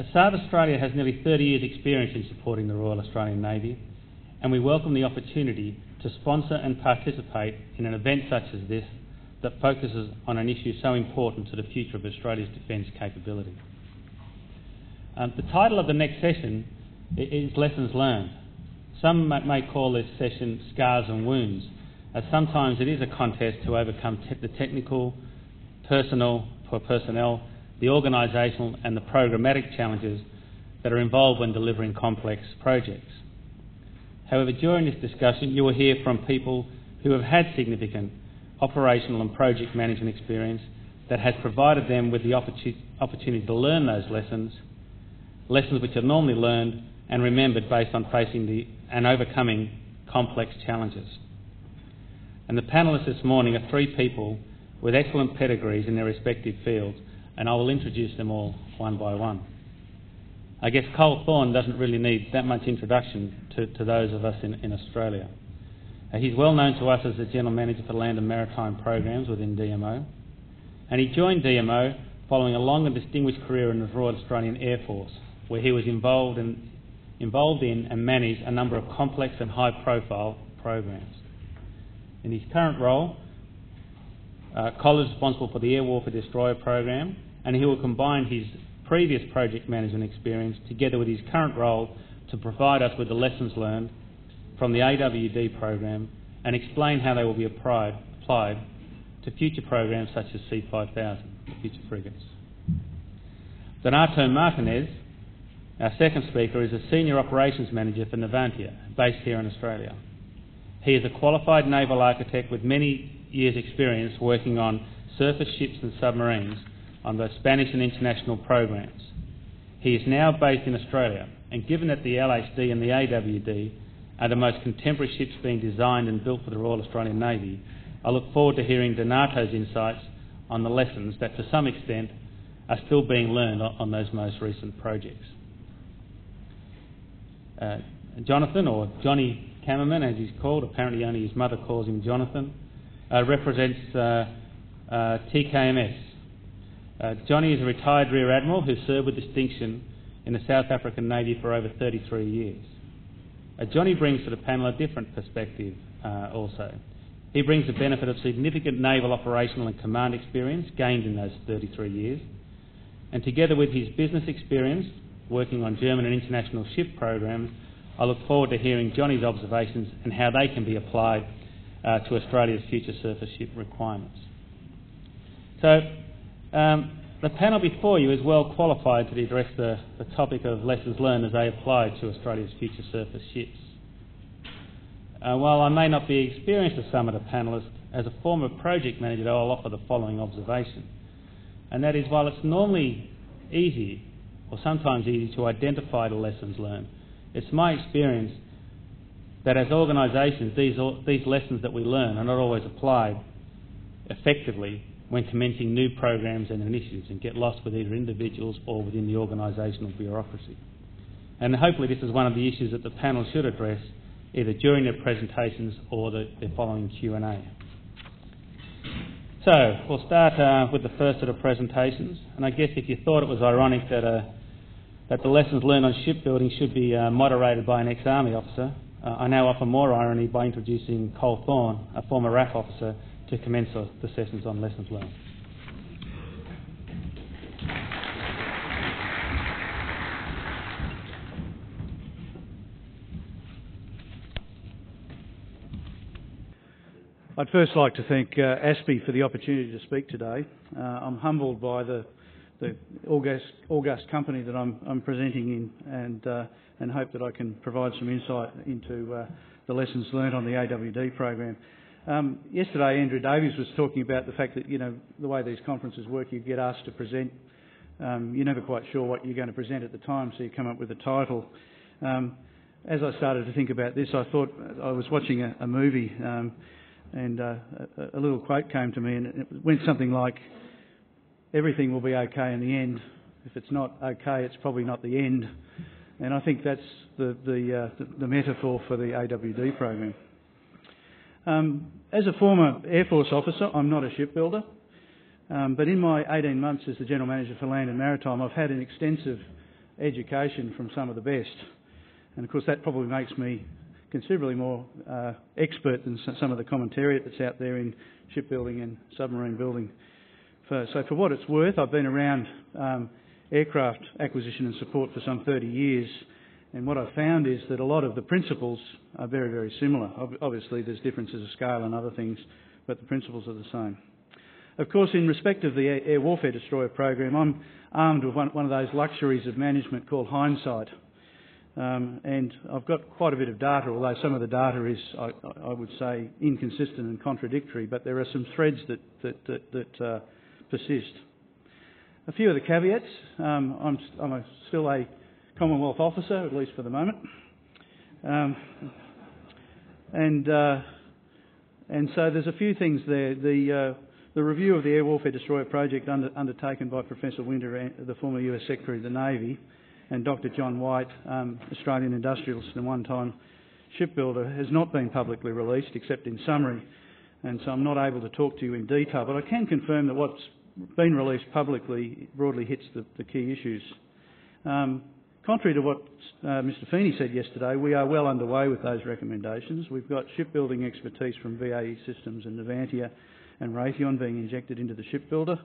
SARD Australia has nearly 30 years' experience in supporting the Royal Australian Navy, and we welcome the opportunity to sponsor and participate in an event such as this that focuses on an issue so important to the future of Australia's defence capability. The title of the next session is Lessons Learned. Some may call this session Scars and Wounds, as sometimes it is a contest to overcome the technical, personnel, the organisational and the programmatic challenges that are involved when delivering complex projects. However, during this discussion you will hear from people who have had significant operational and project management experience that has provided them with the opportunity to learn those lessons which are normally learned and remembered based on facing and overcoming complex challenges. And the panellists this morning are three people with excellent pedigrees in their respective fields, and I will introduce them all one by one. I guess Cole Thorne doesn't really need that much introduction to those of us in Australia. He's well known to us as the General Manager for Land and Maritime Programs within DMO, and he joined DMO following a long and distinguished career in the Royal Australian Air Force, where he was involved in and managed a number of complex and high-profile programs. In his current role, Cole is responsible for the Air Warfare Destroyer program, and he will combine his previous project management experience together with his current role to provide us with the lessons learned from the AWD program and explain how they will be applied to future programs such as C5000, future frigates. Donato Martinez, our second speaker, is a Senior Operations Manager for Navantia, based here in Australia. He is a qualified naval architect with many years' experience working on surface ships and submarines on both Spanish and international programs. He is now based in Australia, and given that the LHD and the AWD are the most contemporary ships being designed and built for the Royal Australian Navy, I look forward to hearing Donato's insights on the lessons that to some extent are still being learned on those most recent projects. Jonathan, or Johnny Cameraman as he's called, apparently only his mother calls him Jonathan, represents TKMS. Johnny is a retired Rear Admiral who served with distinction in the South African Navy for over 33 years. Johnny brings to the panel a different perspective also. He brings the benefit of significant naval operational and command experience gained in those 33 years, and together with his business experience working on German and international ship programs, I look forward to hearing Johnny's observations and how they can be applied to Australia's future surface ship requirements. So the panel before you is well qualified to address the topic of lessons learned as they apply to Australia's future surface ships. While I may not be experienced as some of the panellists, as a former project manager I'll offer the following observation, and that is, while it's normally easy or sometimes easy to identify the lessons learned, it's my experience that as organisations these lessons that we learn are not always applied effectively when commencing new programs and initiatives, and get lost with either individuals or within the organisational bureaucracy. And hopefully this is one of the issues that the panel should address either during their presentations or the following Q&A. So we'll start with the first of the presentations, and I guess if you thought it was ironic that the lessons learned on shipbuilding should be moderated by an ex-Army officer, I now offer more irony by introducing Cole Thorne, a former RAF officer, to commence the sessions on lessons learned. I'd first like to thank ASPI for the opportunity to speak today. I'm humbled by the august company that I'm presenting in, and hope that I can provide some insight into the lessons learned on the AWD program. Yesterday, Andrew Davies was talking about the fact that, the way these conferences work, you get asked to present. You're never quite sure what you're going to present at the time, so you come up with a title. As I started to think about this, I thought I was watching a movie, and a little quote came to me, and it went something like, "Everything will be okay in the end. If it's not okay, it's probably not the end." And I think that's the metaphor for the AWD program. As a former Air Force officer, I'm not a shipbuilder, but in my 18 months as the General Manager for Land and Maritime, I've had an extensive education from some of the best. And of course that probably makes me considerably more expert than some of the commentariat that's out there in shipbuilding and submarine building. So for what it's worth, I've been around aircraft acquisition and support for some 30 years, and what I've found is that a lot of the principles are very, very similar. Obviously there's differences of scale and other things, but the principles are the same. Of course, in respect of the Air Warfare Destroyer program, I'm armed with one of those luxuries of management called hindsight. And I've got quite a bit of data, although some of the data is, I would say, inconsistent and contradictory, but there are some threads that persist. A few of the caveats. I'm still a Commonwealth officer, at least for the moment. And so there's a few things there. The review of the Air Warfare Destroyer project undertaken by Professor Winter, the former US Secretary of the Navy, and Dr John White, Australian industrialist and one-time shipbuilder, has not been publicly released except in summary, and so I'm not able to talk to you in detail, but I can confirm that what's been released publicly broadly hits the key issues. Contrary to what Mr Feeney said yesterday, we are well underway with those recommendations. We've got shipbuilding expertise from BAE Systems and Navantia and Raytheon being injected into the shipbuilder.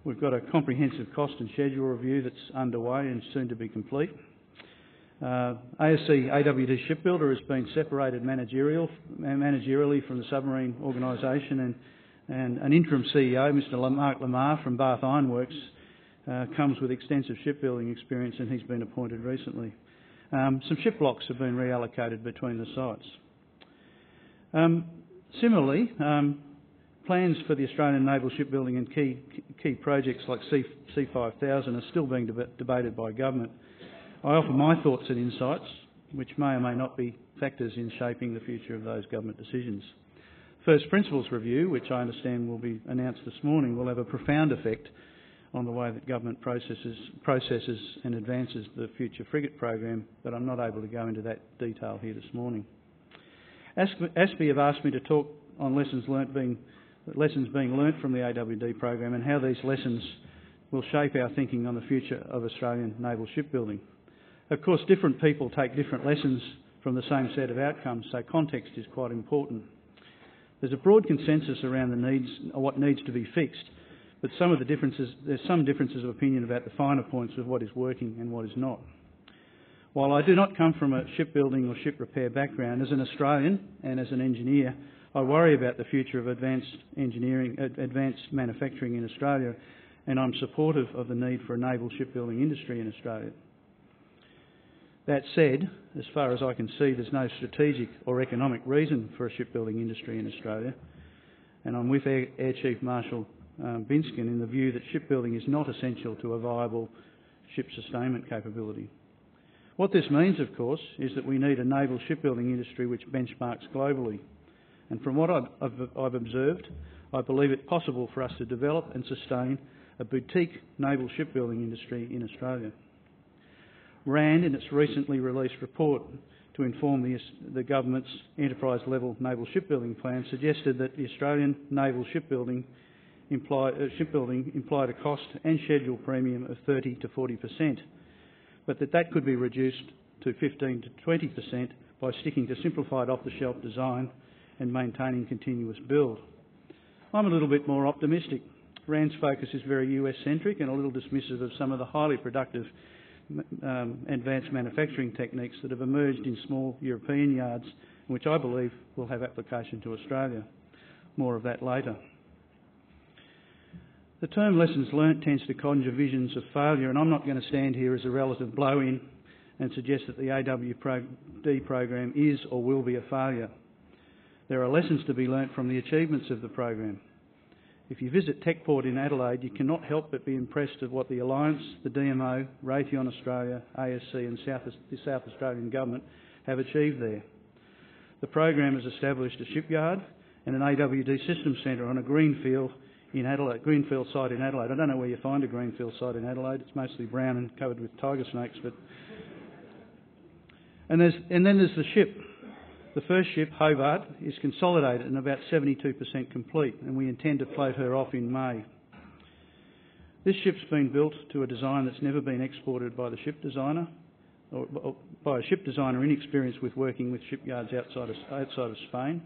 We've got a comprehensive cost and schedule review that's underway and soon to be complete. ASC AWD Shipbuilder has been separated managerially from the submarine organisation, and an interim CEO, Mr Mark Lamar from Bath Ironworks, comes with extensive shipbuilding experience, and he's been appointed recently. Some ship blocks have been reallocated between the sites. Similarly, plans for the Australian naval shipbuilding and key projects like C5000 are still being debated by government. I offer my thoughts and insights, which may or may not be factors in shaping the future of those government decisions. First Principles Review, which I understand will be announced this morning, will have a profound effect on the way that government processes and advances the future frigate program, but I'm not able to go into that detail here this morning. ASPI have asked me to talk on lessons being learnt from the AWD program and how these lessons will shape our thinking on the future of Australian naval shipbuilding. Of course, different people take different lessons from the same set of outcomes, so context is quite important. There's a broad consensus around what needs to be fixed, but there's some differences of opinion about the finer points of what is working and what is not. While I do not come from a shipbuilding or ship repair background, as an Australian and as an engineer, I worry about the future of advanced manufacturing in Australia, and I'm supportive of the need for a naval shipbuilding industry in Australia. That said, as far as I can see, there's no strategic or economic reason for a shipbuilding industry in Australia, and I'm with Air Chief Marshal Binskin in the view that shipbuilding is not essential to a viable ship sustainment capability. What this means, of course, is that we need a naval shipbuilding industry which benchmarks globally. And from what I've observed, I believe it possible for us to develop and sustain a boutique naval shipbuilding industry in Australia. RAND, in its recently released report to inform the government's enterprise-level naval shipbuilding plan, suggested that the Australian naval shipbuilding implied a cost and schedule premium of 30 to 40%, but that could be reduced to 15 to 20% by sticking to simplified off-the-shelf design and maintaining continuous build. I'm a little bit more optimistic. RAND's focus is very US-centric and a little dismissive of some of the highly productive advanced manufacturing techniques that have emerged in small European yards, which I believe will have application to Australia. More of that later. The term lessons learnt tends to conjure visions of failure, and I'm not going to stand here as a relative blow-in and suggest that the AWD program is or will be a failure. There are lessons to be learnt from the achievements of the program. If you visit Techport in Adelaide, you cannot help but be impressed at what the Alliance, the DMO, Raytheon Australia, ASC and the South Australian Government have achieved there. The program has established a shipyard and an AWD systems centre on a greenfield site in Adelaide. I don't know where you find a greenfield site in Adelaide. It's mostly brown and covered with tiger snakes. And then there's the ship. The first ship, Hobart, is consolidated and about 72% complete, and we intend to float her off in May. This ship's been built to a design that's never been exported by the ship designer, or by a ship designer inexperienced with working with shipyards outside of Spain,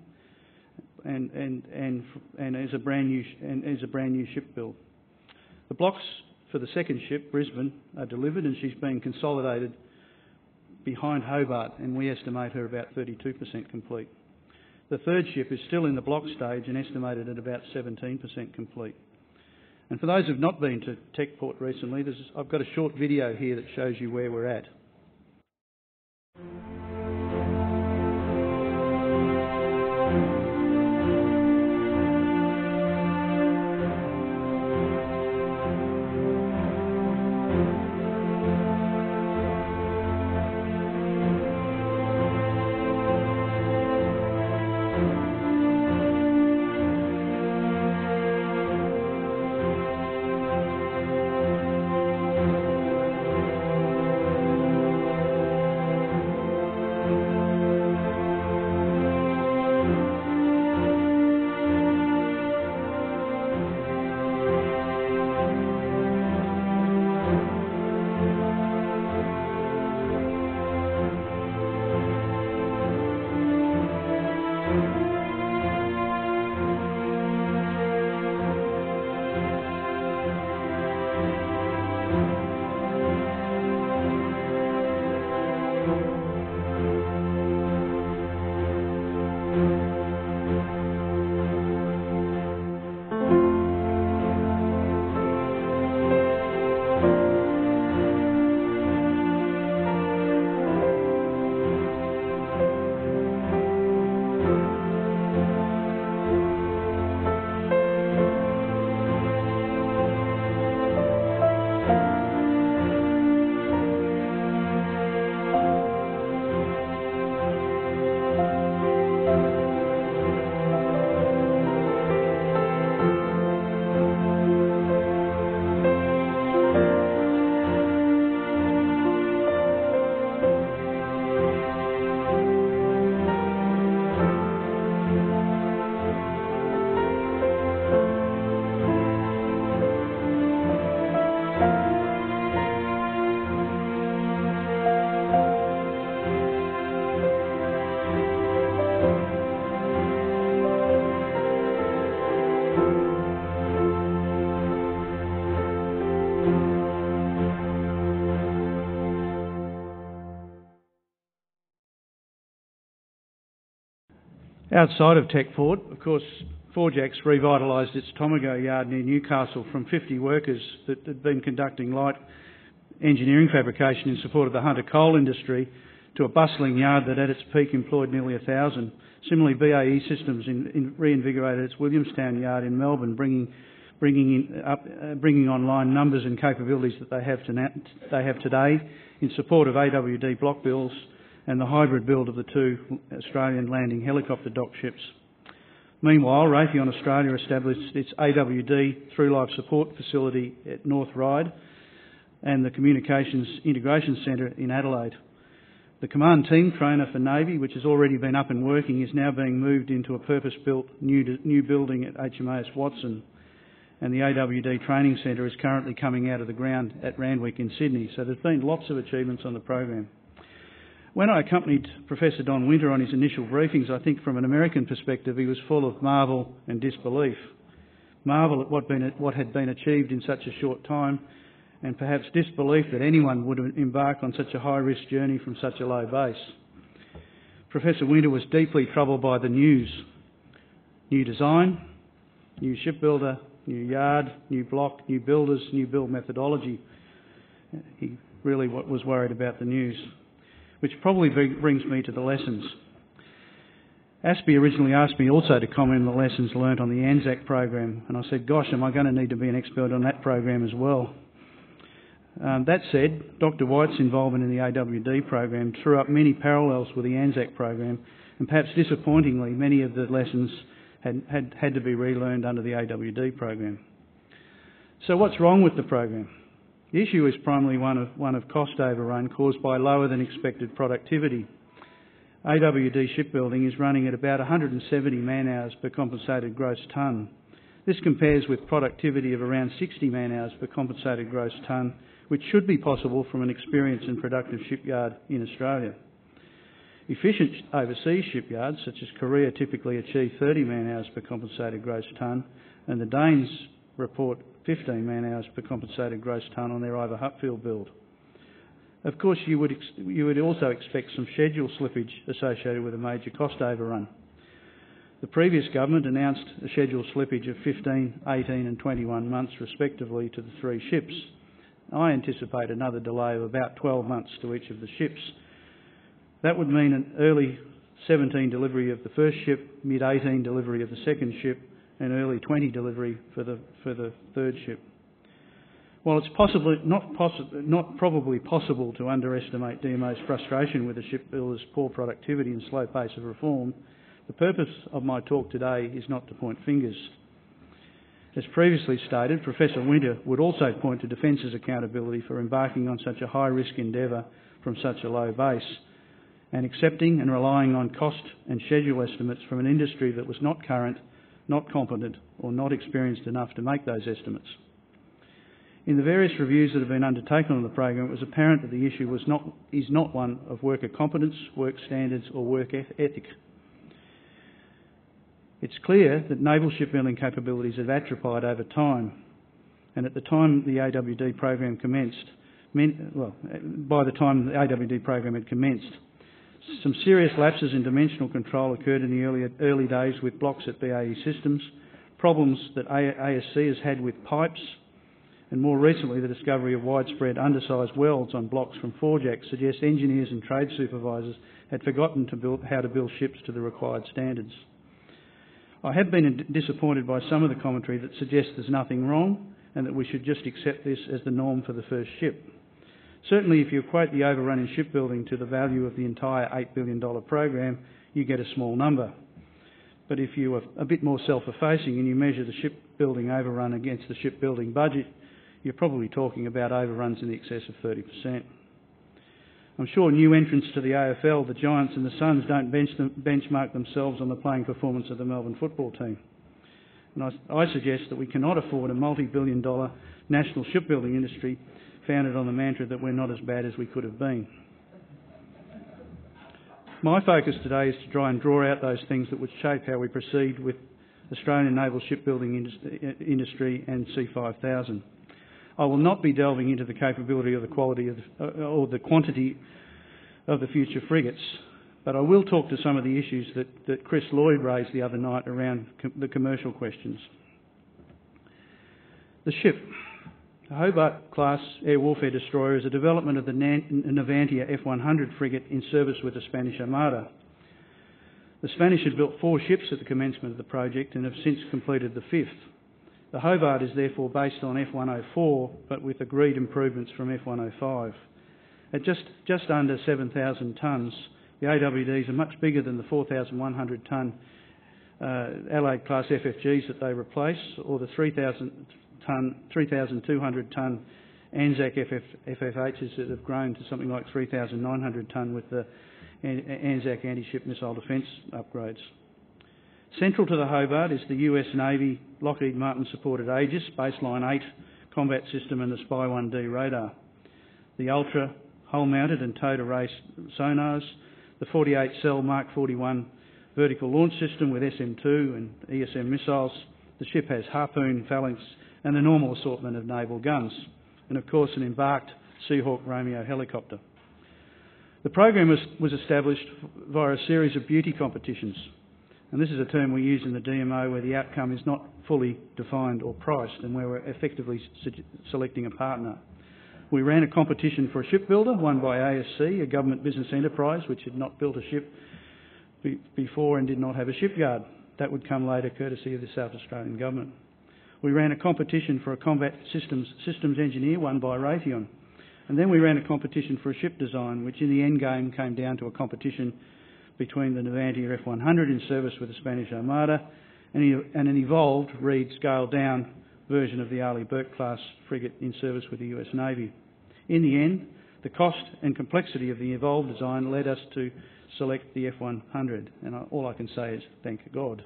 and as a brand new ship build. The blocks for the second ship, Brisbane, are delivered, and she's been consolidated behind Hobart, and we estimate her about 32% complete. The third ship is still in the block stage and estimated at about 17% complete. And for those who have not been to Techport recently, I've got a short video here that shows you where we're at. Outside of Techport, of course, Forjax revitalised its Tomago yard near Newcastle from 50 workers that had been conducting light engineering fabrication in support of the Hunter coal industry to a bustling yard that at its peak employed nearly 1,000. Similarly, BAE Systems reinvigorated its Williamstown yard in Melbourne, bringing online numbers and capabilities that they have today in support of AWD block builds and the hybrid build of the two Australian landing helicopter dock ships. Meanwhile, Raytheon Australia established its AWD through-life support facility at North Ryde and the Communications Integration Centre in Adelaide. The command team trainer for Navy, which has already been up and working, is now being moved into a purpose-built new building at HMAS Watson, and the AWD Training Centre is currently coming out of the ground at Randwick in Sydney. So there's been lots of achievements on the program. When I accompanied Professor Don Winter on his initial briefings, I think from an American perspective he was full of marvel and disbelief. Marvel at what had been achieved in such a short time, and perhaps disbelief that anyone would embark on such a high-risk journey from such a low base. Professor Winter was deeply troubled by the news. New design, new shipbuilder, new yard, new block, new builders, new build methodology. He really was worried about the news, which probably brings me to the lessons. ASPI originally asked me also to comment on the lessons learnt on the ANZAC program, and I said, gosh, am I going to need to be an expert on that program as well? That said, Dr White's involvement in the AWD program threw up many parallels with the ANZAC program, and perhaps disappointingly, many of the lessons had to be relearned under the AWD program. So what's wrong with the program? The issue is primarily one of cost overrun caused by lower than expected productivity. AWD shipbuilding is running at about 170 man-hours per compensated gross tonne. This compares with productivity of around 60 man-hours per compensated gross tonne, which should be possible from an experienced and productive shipyard in Australia. Efficient overseas shipyards, such as Korea, typically achieve 30 man-hours per compensated gross tonne, and the Danes report 15 man-hours per compensated gross tonne on their Ivor-Hutfield build. Of course, you would also expect some schedule slippage associated with a major cost overrun. The previous government announced a schedule slippage of 15, 18 and 21 months respectively to the 3 ships. I anticipate another delay of about 12 months to each of the ships. That would mean an early 17 delivery of the first ship, mid-18 delivery of the second ship and early 20 delivery for the third ship. While it's not probably possible to underestimate DMO's frustration with the shipbuilders' poor productivity and slow pace of reform, the purpose of my talk today is not to point fingers. As previously stated, Professor Winter would also point to Defence's accountability for embarking on such a high-risk endeavour from such a low base, and accepting and relying on cost and schedule estimates from an industry that was not current, not competent or not experienced enough to make those estimates. In the various reviews that have been undertaken on the program, it was apparent that the issue is not one of worker competence, work standards or work ethic. It's clear that naval shipbuilding capabilities have atrophied over time, and at the time the AWD program commenced, by the time the AWD program had commenced, some serious lapses in dimensional control occurred in the early days with blocks at BAE Systems, problems that ASC has had with pipes, and more recently the discovery of widespread undersized welds on blocks from forejacks suggests engineers and trade supervisors had forgotten how to build ships to the required standards. I have been disappointed by some of the commentary that suggests there's nothing wrong and that we should just accept this as the norm for the first ship. Certainly if you equate the overrun in shipbuilding to the value of the entire $8 billion program, you get a small number. But if you are a bit more self-effacing and you measure the shipbuilding overrun against the shipbuilding budget, you're probably talking about overruns in excess of 30%. I'm sure new entrants to the AFL, the Giants and the Suns, don't benchmark themselves on the playing performance of the Melbourne football team. And I suggest that we cannot afford a multi-billion dollar national shipbuilding industry founded on the mantra that we're not as bad as we could have been. My focus today is to try and draw out those things that would shape how we proceed with Australian naval shipbuilding industry and C5000. I will not be delving into the capability or the quality of or the quantity of the future frigates, but I will talk to some of the issues that Chris Lloyd raised the other night around the commercial questions. The ship. The Hobart-class air warfare destroyer is a development of the Navantia F-100 frigate in service with the Spanish Armada. The Spanish had built 4 ships at the commencement of the project and have since completed the 5th. The Hobart is therefore based on F-104, but with agreed improvements from F-105. At just under 7,000 tonnes, the AWDs are much bigger than the 4,100 tonne Allied-class FFGs that they replace, or the 3,200 tonne ANZAC FFHs that have grown to something like 3,900 tonne with the ANZAC anti-ship missile defence upgrades. Central to the Hobart is the US Navy Lockheed Martin supported Aegis Baseline 8 combat system and the Spy-1D radar. The Ultra hull-mounted and towed array sonars, the 48-cell Mark 41 vertical launch system with SM-2 and ESM missiles. The ship has Harpoon, Phalanx and a normal assortment of naval guns, and of course an embarked Seahawk Romeo helicopter. The program was established via a series of beauty competitions, and this is a term we use in the DMO where the outcome is not fully defined or priced and where we're effectively selecting a partner. We ran a competition for a shipbuilder, won by ASC, a government business enterprise which had not built a ship before and did not have a shipyard. That would come later, courtesy of the South Australian government. We ran a competition for a combat systems engineer, won by Raytheon. And then we ran a competition for a ship design, which in the end game came down to a competition between the Navantia F-100 in service with the Spanish Armada and an evolved, Reed scaled-down version of the Arleigh Burke-class frigate in service with the US Navy. In the end, the cost and complexity of the evolved design led us to select the F-100, and all I can say is thank God.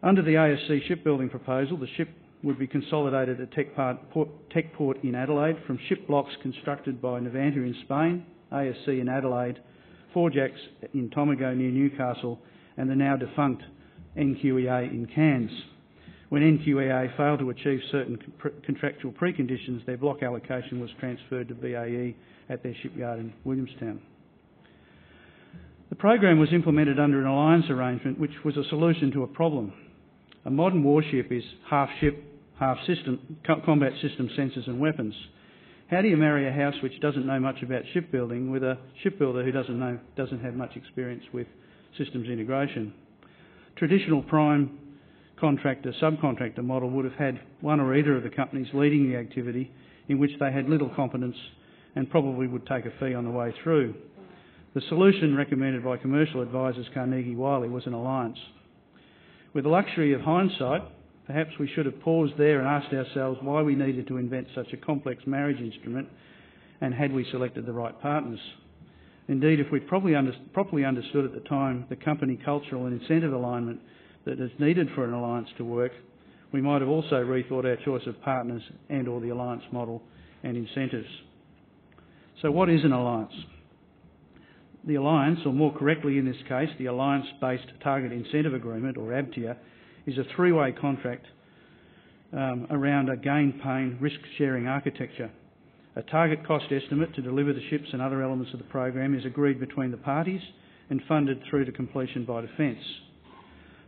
Under the ASC shipbuilding proposal, the ship would be consolidated at Techport in Adelaide from ship blocks constructed by Navanta in Spain, ASC in Adelaide, Forjax in Tomago near Newcastle, and the now defunct NQEA in Cairns. When NQEA failed to achieve certain contractual preconditions, their block allocation was transferred to BAE at their shipyard in Williamstown. The program was implemented under an alliance arrangement which was a solution to a problem. A modern warship is half ship, half system, combat system, sensors and weapons. How do you marry a house which doesn't know much about shipbuilding with a shipbuilder who doesn't have much experience with systems integration? Traditional prime contractor, subcontractor model would have had one or either of the companies leading the activity in which they had little competence and probably would take a fee on the way through. The solution recommended by commercial advisors Carnegie Wiley was an alliance. With the luxury of hindsight, perhaps we should have paused there and asked ourselves why we needed to invent such a complex marriage instrument, and had we selected the right partners. Indeed, if we'd properly understood at the time the company cultural and incentive alignment that is needed for an alliance to work, we might have also rethought our choice of partners and or the alliance model and incentives. So what is an alliance? The alliance, or more correctly in this case, the Alliance-Based Target Incentive Agreement, or ABTIA, is a three-way contract around a gain-pain, risk-sharing architecture. A target cost estimate to deliver the ships and other elements of the program is agreed between the parties and funded through to completion by Defence.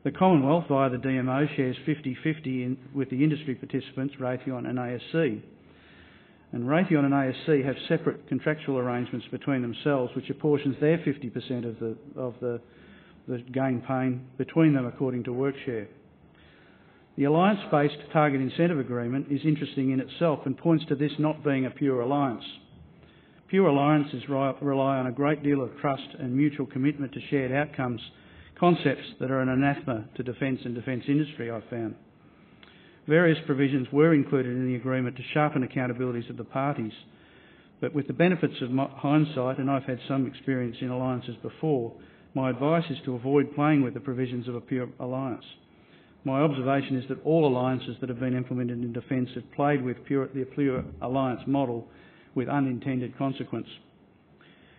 The Commonwealth, via the DMO, shares 50-50 with the industry participants, Raytheon and ASC. And Raytheon and ASC have separate contractual arrangements between themselves, which apportions their 50% of the gain-pain between them according to workshare. The Alliance-Based Target Incentive Agreement is interesting in itself and points to this not being a pure alliance. Pure alliances rely on a great deal of trust and mutual commitment to shared outcomes, concepts that are an anathema to defence and defence industry, I've found. Various provisions were included in the agreement to sharpen accountabilities of the parties, but with the benefits of hindsight, and I've had some experience in alliances before, my advice is to avoid playing with the provisions of a pure alliance. My observation is that all alliances that have been implemented in defence have played with the pure alliance model with unintended consequence.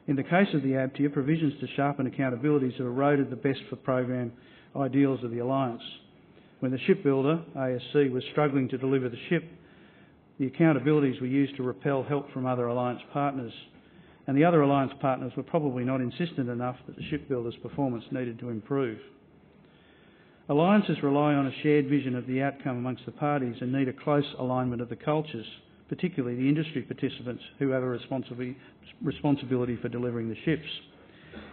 In the case of the ABTIA, provisions to sharpen accountabilities have eroded the best for program ideals of the alliance. When the shipbuilder, ASC, was struggling to deliver the ship, the accountabilities were used to repel help from other alliance partners, and the other alliance partners were probably not insistent enough that the shipbuilder's performance needed to improve. Alliances rely on a shared vision of the outcome amongst the parties and need a close alignment of the cultures, particularly the industry participants who have a responsibility for delivering the ships.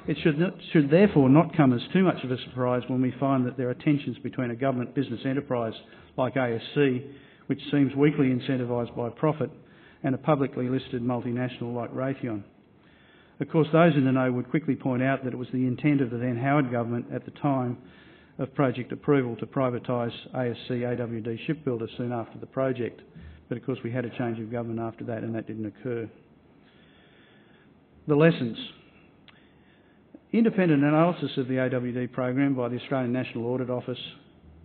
It should therefore not come as too much of a surprise when we find that there are tensions between a government business enterprise like ASC, which seems weakly incentivised by profit, and a publicly listed multinational like Raytheon. Of course, those in the know would quickly point out that it was the intent of the then Howard government at the time of project approval to privatise ASC AWD Shipbuilder soon after the project. But of course we had a change of government after that and that didn't occur. The lessons. Independent analysis of the AWD program by the Australian National Audit Office,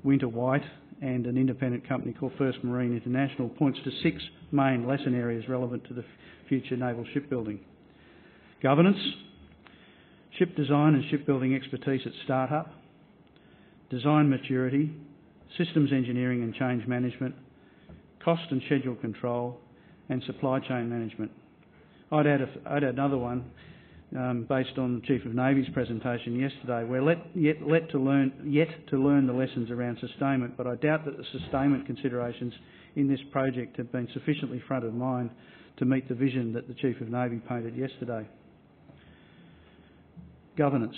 Winter White and an independent company called First Marine International points to 6 main lesson areas relevant to the future naval shipbuilding. Governance, ship design and shipbuilding expertise at start-up, design maturity, systems engineering and change management, cost and schedule control, and supply chain management. I'd add another one based on the Chief of Navy's presentation yesterday. We're yet to learn the lessons around sustainment, but I doubt that the sustainment considerations in this project have been sufficiently front of mind to meet the vision that the Chief of Navy painted yesterday. Governance.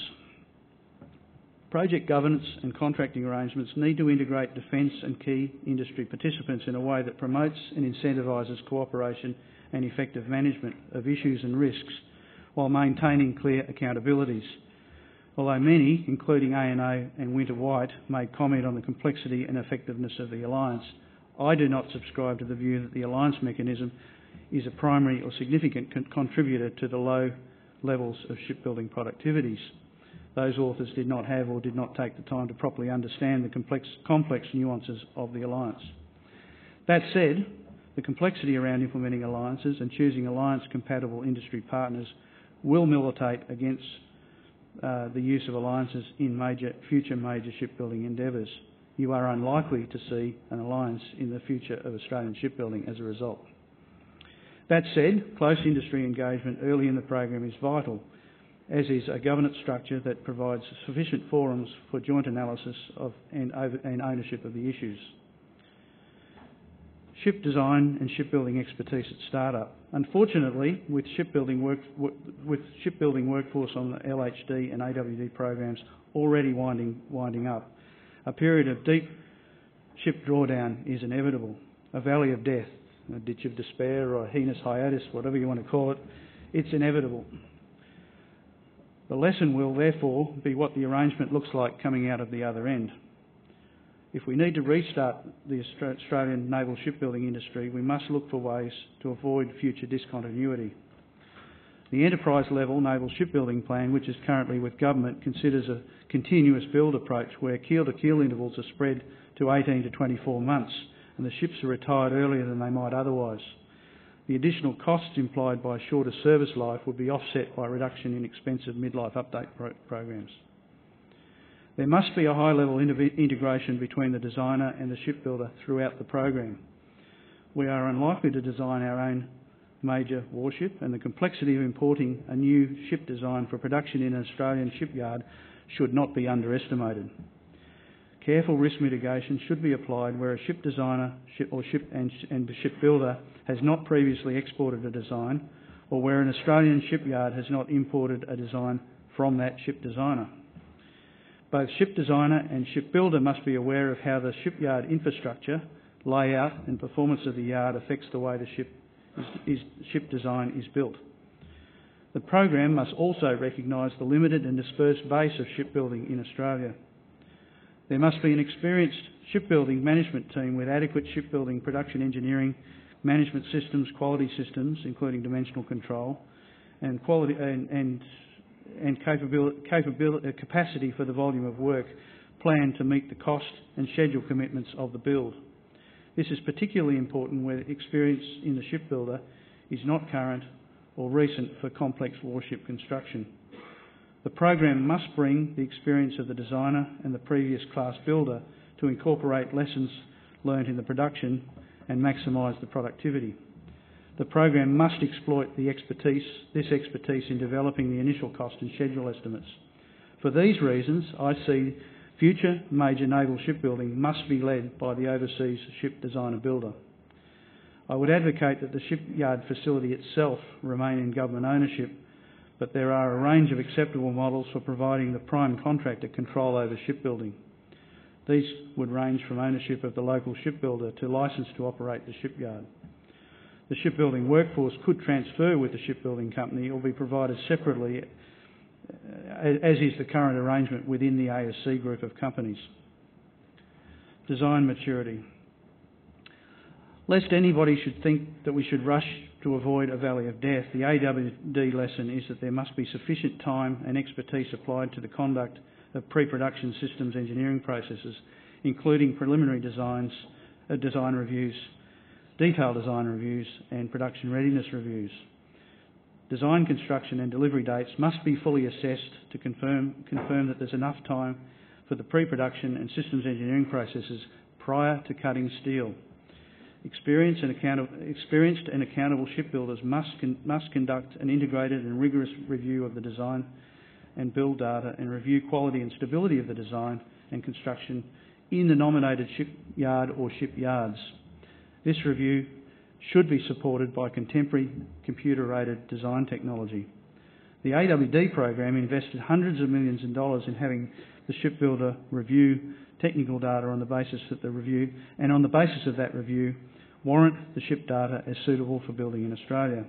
Project governance and contracting arrangements need to integrate defence and key industry participants in a way that promotes and incentivises cooperation and effective management of issues and risks while maintaining clear accountabilities. Although many, including ANO and Winter White, made comment on the complexity and effectiveness of the alliance, I do not subscribe to the view that the alliance mechanism is a primary or significant contributor to the low levels of shipbuilding productivities. those authors did not have or did not take the time to properly understand the complex nuances of the alliance. That said, the complexity around implementing alliances and choosing alliance-compatible industry partners will militate against the use of alliances in future major shipbuilding endeavours. You are unlikely to see an alliance in the future of Australian shipbuilding as a result. That said, close industry engagement early in the program is vital, as is a governance structure that provides sufficient forums for joint analysis of and ownership of the issues. Ship design and shipbuilding expertise at startup. Unfortunately, with shipbuilding workforce on the LHD and AWD programs already winding up, a period of deep ship drawdown is inevitable. A valley of death, a ditch of despair, or a heinous hiatus, whatever you want to call it, it's inevitable. The lesson will therefore be what the arrangement looks like coming out of the other end. If we need to restart the Australian naval shipbuilding industry, we must look for ways to avoid future discontinuity. The enterprise-level naval shipbuilding plan, which is currently with government, considers a continuous build approach where keel-to-keel intervals are spread to 18 to 24 months and the ships are retired earlier than they might otherwise. The additional costs implied by shorter service life would be offset by reduction in expensive midlife update programs. There must be a high-level integration between the designer and the shipbuilder throughout the program. We are unlikely to design our own major warship, and the complexity of importing a new ship design for production in an Australian shipyard should not be underestimated. Careful risk mitigation should be applied where a ship designer and the shipbuilder has not previously exported a design, or where an Australian shipyard has not imported a design from that ship designer. Both ship designer and shipbuilder must be aware of how the shipyard infrastructure, layout and performance of the yard affects the way the ship design is built. The program must also recognise the limited and dispersed base of shipbuilding in Australia. There must be an experienced shipbuilding management team with adequate shipbuilding production engineering, management systems, quality systems, including dimensional control, and quality and capacity for the volume of work planned to meet the cost and schedule commitments of the build. This is particularly important where experience in the shipbuilder is not current or recent for complex warship construction. The program must bring the experience of the designer and the previous class builder to incorporate lessons learned in the production and maximise the productivity. The program must exploit this expertise in developing the initial cost and schedule estimates. For these reasons, I see future major naval shipbuilding must be led by the overseas ship designer builder. I would advocate that the shipyard facility itself remain in government ownership, but there are a range of acceptable models for providing the prime contractor control over shipbuilding. These would range from ownership of the local shipbuilder to licence to operate the shipyard. The shipbuilding workforce could transfer with the shipbuilding company or be provided separately, as is the current arrangement within the ASC group of companies. Design maturity. Lest anybody should think that we should rush to avoid a valley of death, the AWD lesson is that there must be sufficient time and expertise applied to the conduct of pre-production systems engineering processes, including preliminary design reviews, detailed design reviews and production readiness reviews. Design, construction and delivery dates must be fully assessed to confirm that there's enough time for the pre-production and systems engineering processes prior to cutting steel. Experienced and accountable shipbuilders must conduct an integrated and rigorous review of the design and build data and review quality and stability of the design and construction in the nominated shipyard or shipyards. This review should be supported by contemporary computer-aided design technology. The AWD program invested hundreds of millions of dollars in having the shipbuilder review technical data on the basis of the review, and on the basis of that review, warrant the ship data as suitable for building in Australia.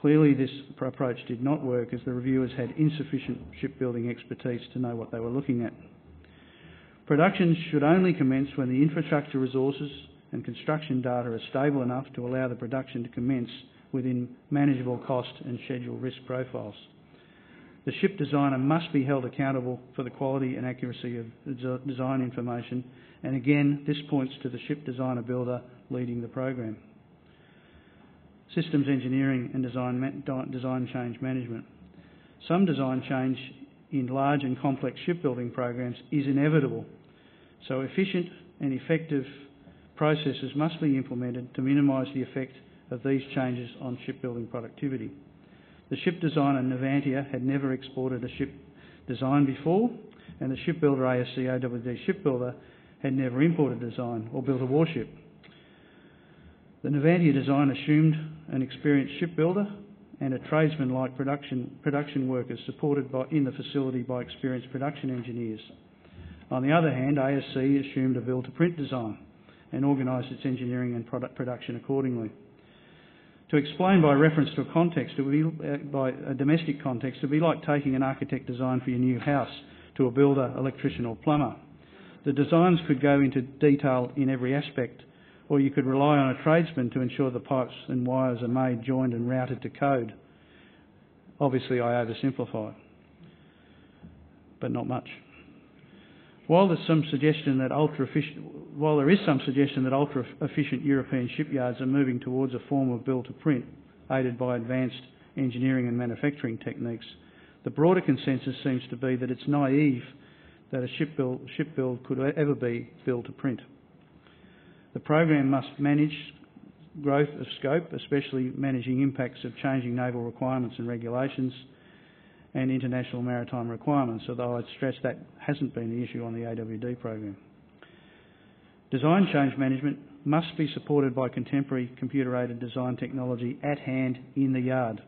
Clearly, this approach did not work as the reviewers had insufficient shipbuilding expertise to know what they were looking at. Production should only commence when the infrastructure resources and construction data are stable enough to allow the production to commence within manageable cost and schedule risk profiles. The ship designer must be held accountable for the quality and accuracy of the design information, and again, this points to the ship designer builder leading the program. Systems engineering and design change management. Some design change in large and complex shipbuilding programs is inevitable, so efficient and effective processes must be implemented to minimise the effect of these changes on shipbuilding productivity. The ship designer Navantia had never exported a ship design before, and the shipbuilder ASC AWD shipbuilder had never imported a design or built a warship. The Navantia design assumed an experienced shipbuilder and a tradesman-like production workers supported in the facility by experienced production engineers. On the other hand, ASC assumed a build-to-print design and organised its engineering and production accordingly. To explain by reference to a context, by a domestic context, it would be like taking an architect design for your new house to a builder, electrician or plumber. The designs could go into detail in every aspect, or you could rely on a tradesman to ensure the pipes and wires are made, joined and routed to code. Obviously I oversimplify, but not much. While there is some suggestion that ultra-efficient European shipyards are moving towards a form of build-to-print, aided by advanced engineering and manufacturing techniques, the broader consensus seems to be that it's naive that a ship build could ever be build-to-print. The program must manage growth of scope, especially managing impacts of changing naval requirements and regulations, and international maritime requirements, although I'd stress that hasn't been the issue on the AWD program. Design change management must be supported by contemporary computer-aided design technology at hand in the yard.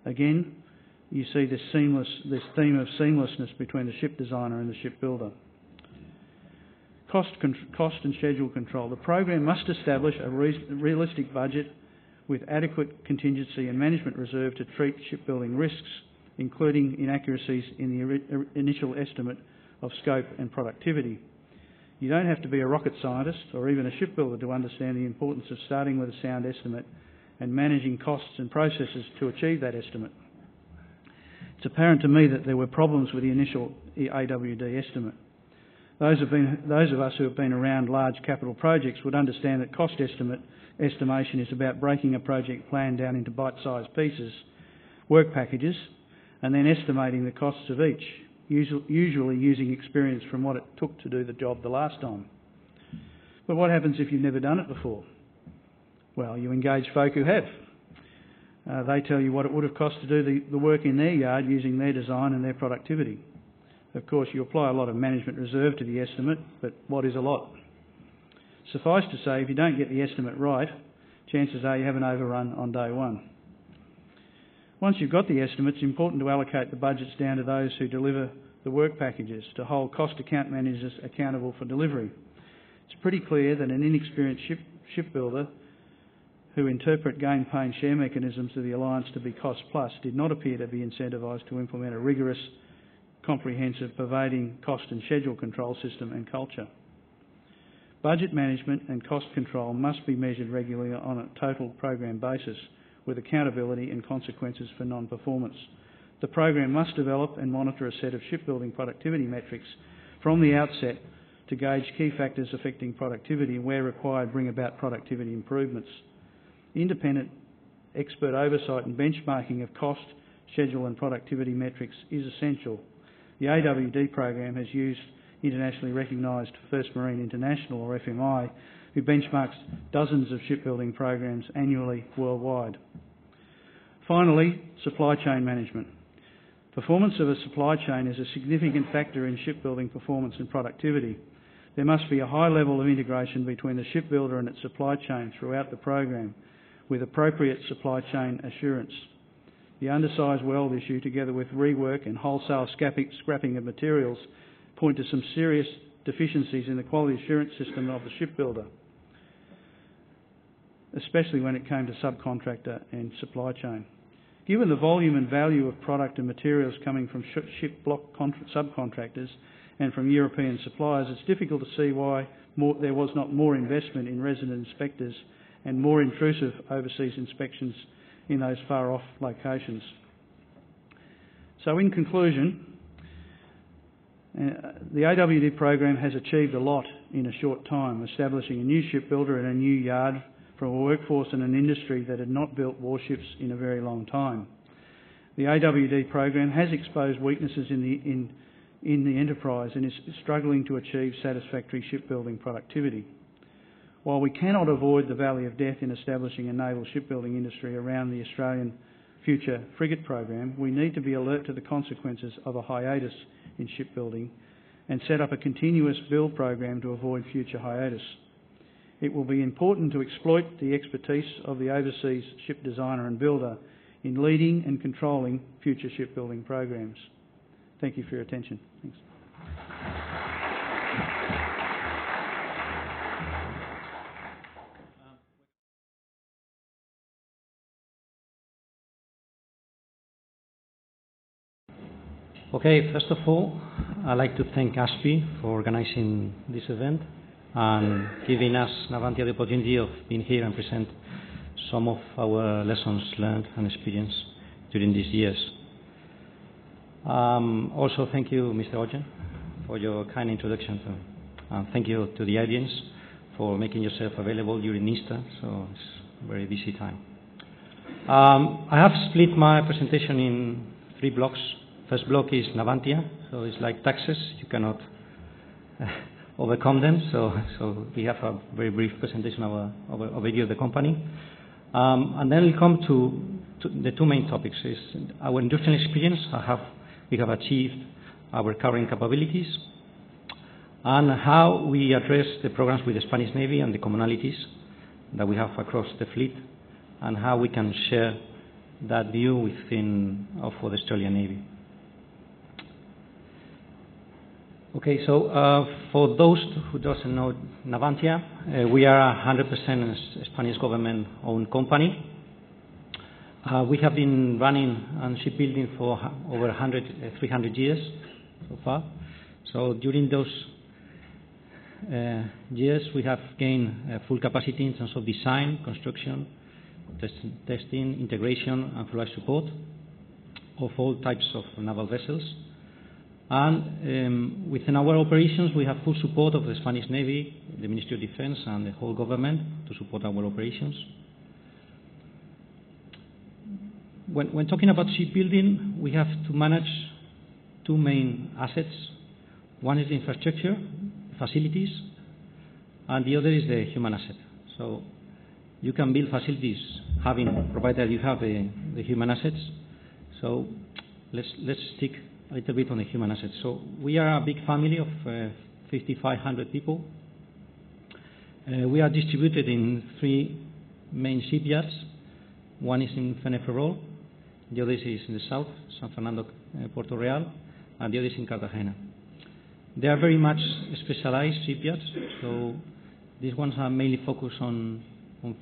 Again, you see this theme of seamlessness between the ship designer and the shipbuilder. Cost and schedule control. The program must establish a realistic budget with adequate contingency and management reserve to treat shipbuilding risks, including inaccuracies in the initial estimate of scope and productivity. You don't have to be a rocket scientist or even a shipbuilder to understand the importance of starting with a sound estimate and managing costs and processes to achieve that estimate. It's apparent to me that there were problems with the initial AWD estimate. Those of us who have been around large capital projects would understand that cost estimation is about breaking a project plan down into bite-sized pieces, work packages, and then estimating the costs of each, usually using experience from what it took to do the job the last time. But what happens if you've never done it before? Well, you engage folk who have. They tell you what it would have cost to do the work in their yard using their design and their productivity. Of course, you apply a lot of management reserve to the estimate, but what is a lot? Suffice to say, if you don't get the estimate right, chances are you have an overrun on day one. Once you've got the estimate, it's important to allocate the budgets down to those who deliver the work packages, to hold cost account managers accountable for delivery. It's pretty clear that an inexperienced shipbuilder who interpret gain, pay and share mechanisms of the alliance to be cost plus did not appear to be incentivised to implement a rigorous, comprehensive, pervading cost and schedule control system and culture. Budget management and cost control must be measured regularly on a total program basis, with accountability and consequences for non-performance. The program must develop and monitor a set of shipbuilding productivity metrics from the outset to gauge key factors affecting productivity and, where required, bring about productivity improvements. Independent expert oversight and benchmarking of cost, schedule and productivity metrics is essential. The AWD program has used internationally recognised First Marine International, or FMI, who benchmarks dozens of shipbuilding programs annually worldwide. Finally, supply chain management. Performance of a supply chain is a significant factor in shipbuilding performance and productivity. There must be a high level of integration between the shipbuilder and its supply chain throughout the program, with appropriate supply chain assurance. The undersized weld issue, together with rework and wholesale scrapping of materials, point to some serious deficiencies in the quality assurance system of the shipbuilder, especially when it came to subcontractor and supply chain. Given the volume and value of product and materials coming from ship block subcontractors and from European suppliers, it's difficult to see why there was not more investment in resident inspectors and more intrusive overseas inspections in those far-off locations. So in conclusion, the AWD program has achieved a lot in a short time, establishing a new shipbuilder and a new yard for a workforce and an industry that had not built warships in a very long time. The AWD program has exposed weaknesses in the enterprise and is struggling to achieve satisfactory shipbuilding productivity. While we cannot avoid the valley of death in establishing a naval shipbuilding industry around the Australian future frigate program, we need to be alert to the consequences of a hiatus in shipbuilding and set up a continuous build program to avoid future hiatus. It will be important to exploit the expertise of the overseas ship designer and builder in leading and controlling future shipbuilding programs. Thank you for your attention. Thanks. Okay, first of all, I'd like to thank ASPI for organising this event and giving us, Navantia, the opportunity of being here and present some of our lessons learned and experience during these years. Also, thank you, Mr. Ogen, for your kind introduction. And thank you to the audience for making yourself available during Easter, so it's a very busy time. I have split my presentation in 3 blocks. First block is Navantia, so it's like taxes, you cannot overcome them, so we have a very brief presentation of overview of the company. And then we'll come to the 2 main topics, is our industrial experience, we have achieved our current capabilities, and how we address the programs with the Spanish Navy and the commonalities that we have across the fleet, and how we can share that view for the Australian Navy. Okay, so for those who doesn't know Navantia, we are a 100% Spanish government-owned company. We have been running and shipbuilding for over 300 years so far. So during those years, we have gained full capacity in terms of design, construction, testing, integration, and flight support of all types of naval vessels. And within our operations, we have full support of the Spanish Navy, the Ministry of Defence, and the whole government to support our operations. When talking about shipbuilding, we have to manage 2 main assets. One is the infrastructure, facilities, and the other is the human asset. So you can build facilities provided you have the human assets. So let's stick a little bit on the human assets. So we are a big family of 5,500 people. We are distributed in 3 main shipyards. One is in Ferrol, the other is in the south, San Fernando, Puerto Real, and the other is in Cartagena. They are very much specialized shipyards, so these ones are mainly focused on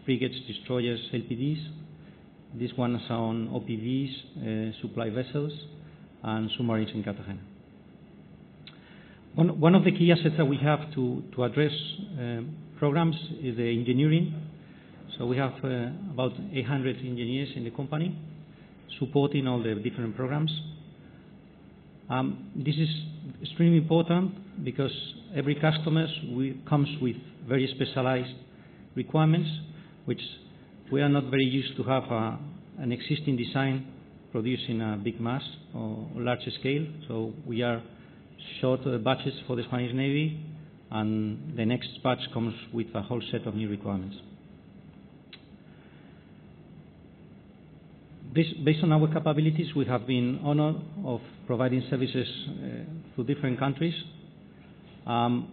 frigates, destroyers, LPDs. These ones are on OPVs, supply vessels, and submarines in Cartagena. One of the key assets that we have to address programs is the engineering. So we have about 800 engineers in the company supporting all the different programs. This is extremely important because every customer comes with very specialized requirements, which we are not very used to have an existing design produced in a big mass or large scale. So we are short batches for the Spanish Navy, and the next batch comes with a whole set of new requirements. Based on our capabilities, we have been honoured of providing services to different countries, and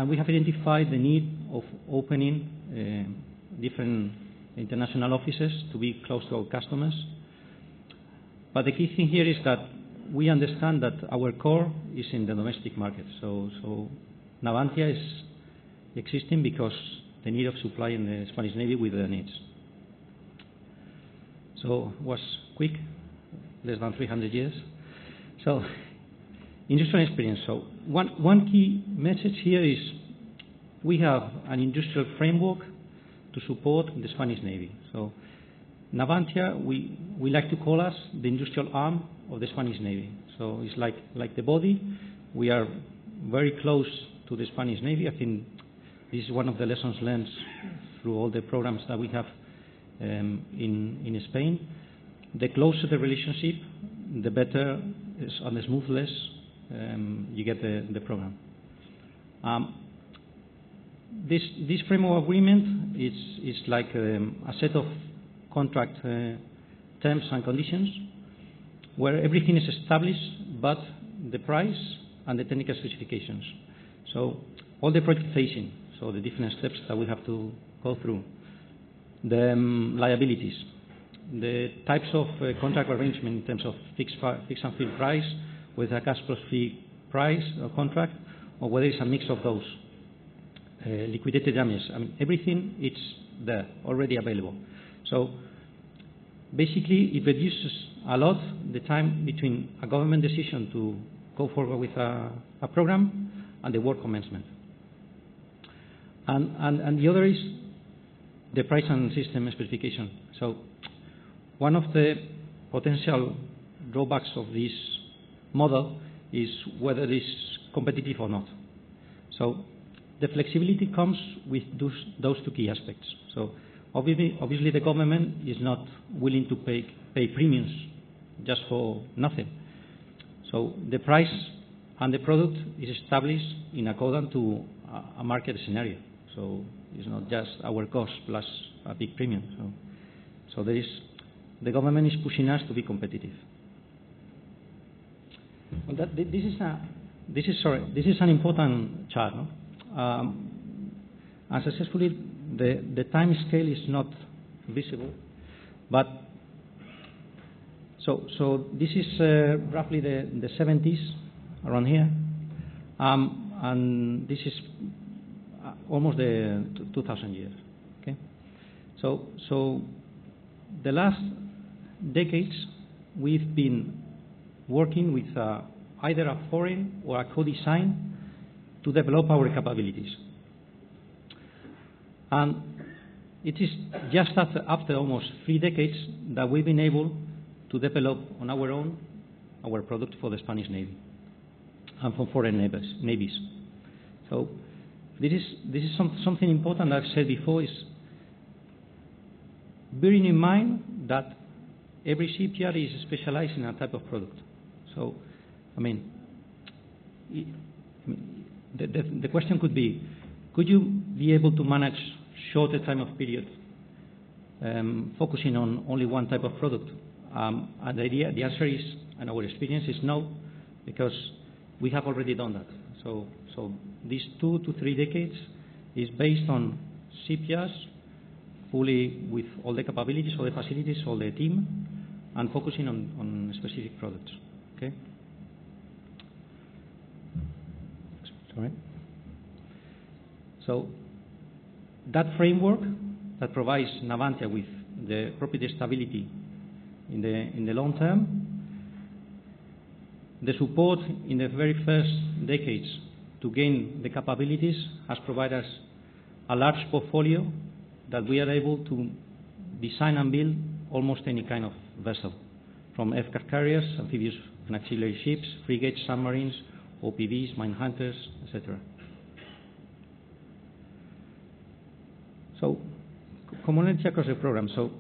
we have identified the need of opening different international offices to be close to our customers. But the key thing here is that we understand that our core is in the domestic market. So Navantia is existing because the need of supplying the Spanish Navy with their needs. So it was quick, less than 300 years. So industrial experience. So one key message here is we have an industrial framework to support the Spanish Navy. So Navantia, we like to call us the industrial arm of the Spanish Navy. So it's like the body. We are very close to the Spanish Navy. I think this is one of the lessons learned through all the programs that we have in Spain. The closer the relationship, the better and the smoothness you get the program. This framework agreement is like a set of contract terms and conditions where everything is established but the price and the technical specifications. So all the project phasing, so the different steps that we have to go through, the liabilities, the types of contract arrangement in terms of fixed and field price with a cash plus fee price or contract, or whether it's a mix of those. Liquidated damages, I mean, everything is there, already available. So basically it reduces a lot the time between a government decision to go forward with a program and the work commencement. And the other is the price and system specification. So one of the potential drawbacks of this model is whether it's competitive or not. So the flexibility comes with those two key aspects. So obviously the government is not willing to pay premiums just for nothing. So the price and the product is established in accordance to a market scenario. So it's not just our cost plus a big premium. So the government is pushing us to be competitive. Well, this is an important chart. No? And successfully, the time scale is not visible, but so this is roughly the 70s around here, and this is almost the 2000 years. Okay, so the last decades we've been working with either a foreign or a co-design to develop our capabilities. And it is just after almost 3 decades that we've been able to develop on our own our product for the Spanish Navy and for foreign navies. So this is something important that I've said before, is bearing in mind that every shipyard is specialized in a type of product. So, the question could be, could you be able to manage shorter time of period focusing on only one type of product? And the answer is, and our experience is no, because we have already done that. So these 2 to 3 decades is based on shipyards fully with all the capabilities, all the facilities, all the team, and focusing on specific products. Okay. Sorry. So that framework that provides Navantia with the property stability in the long term, the support in the very first decades to gain the capabilities has provided us a large portfolio that we are able to design and build almost any kind of vessel, from aircraft carriers, amphibious and auxiliary ships, frigates, submarines, OPVs, mine hunters, etc. So, commonality across the program. So,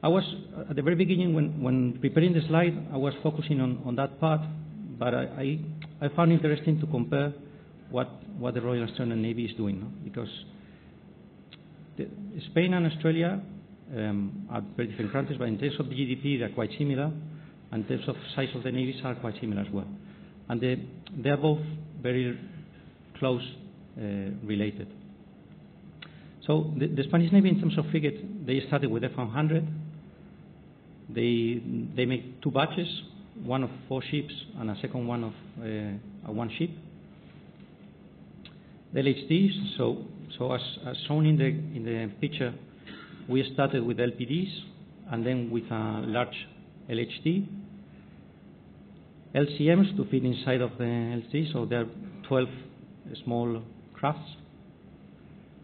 I was at the very beginning when preparing the slide, I was focusing on that part, but I found interesting to compare what the Royal Australian Navy is doing, no? Because Spain and Australia are very different countries, but in terms of the GDP, they are quite similar, and in terms of size of the navies are quite similar as well, and they are both very close related. So the Spanish Navy, in terms of frigate, they started with F-100. They make 2 batches, one of 4 ships and a second one of 1 ship. The LHDs, so as shown in the picture, we started with LPDs and then with a large LHD. LCMs to fit inside of the LHD, so there are 12 small crafts.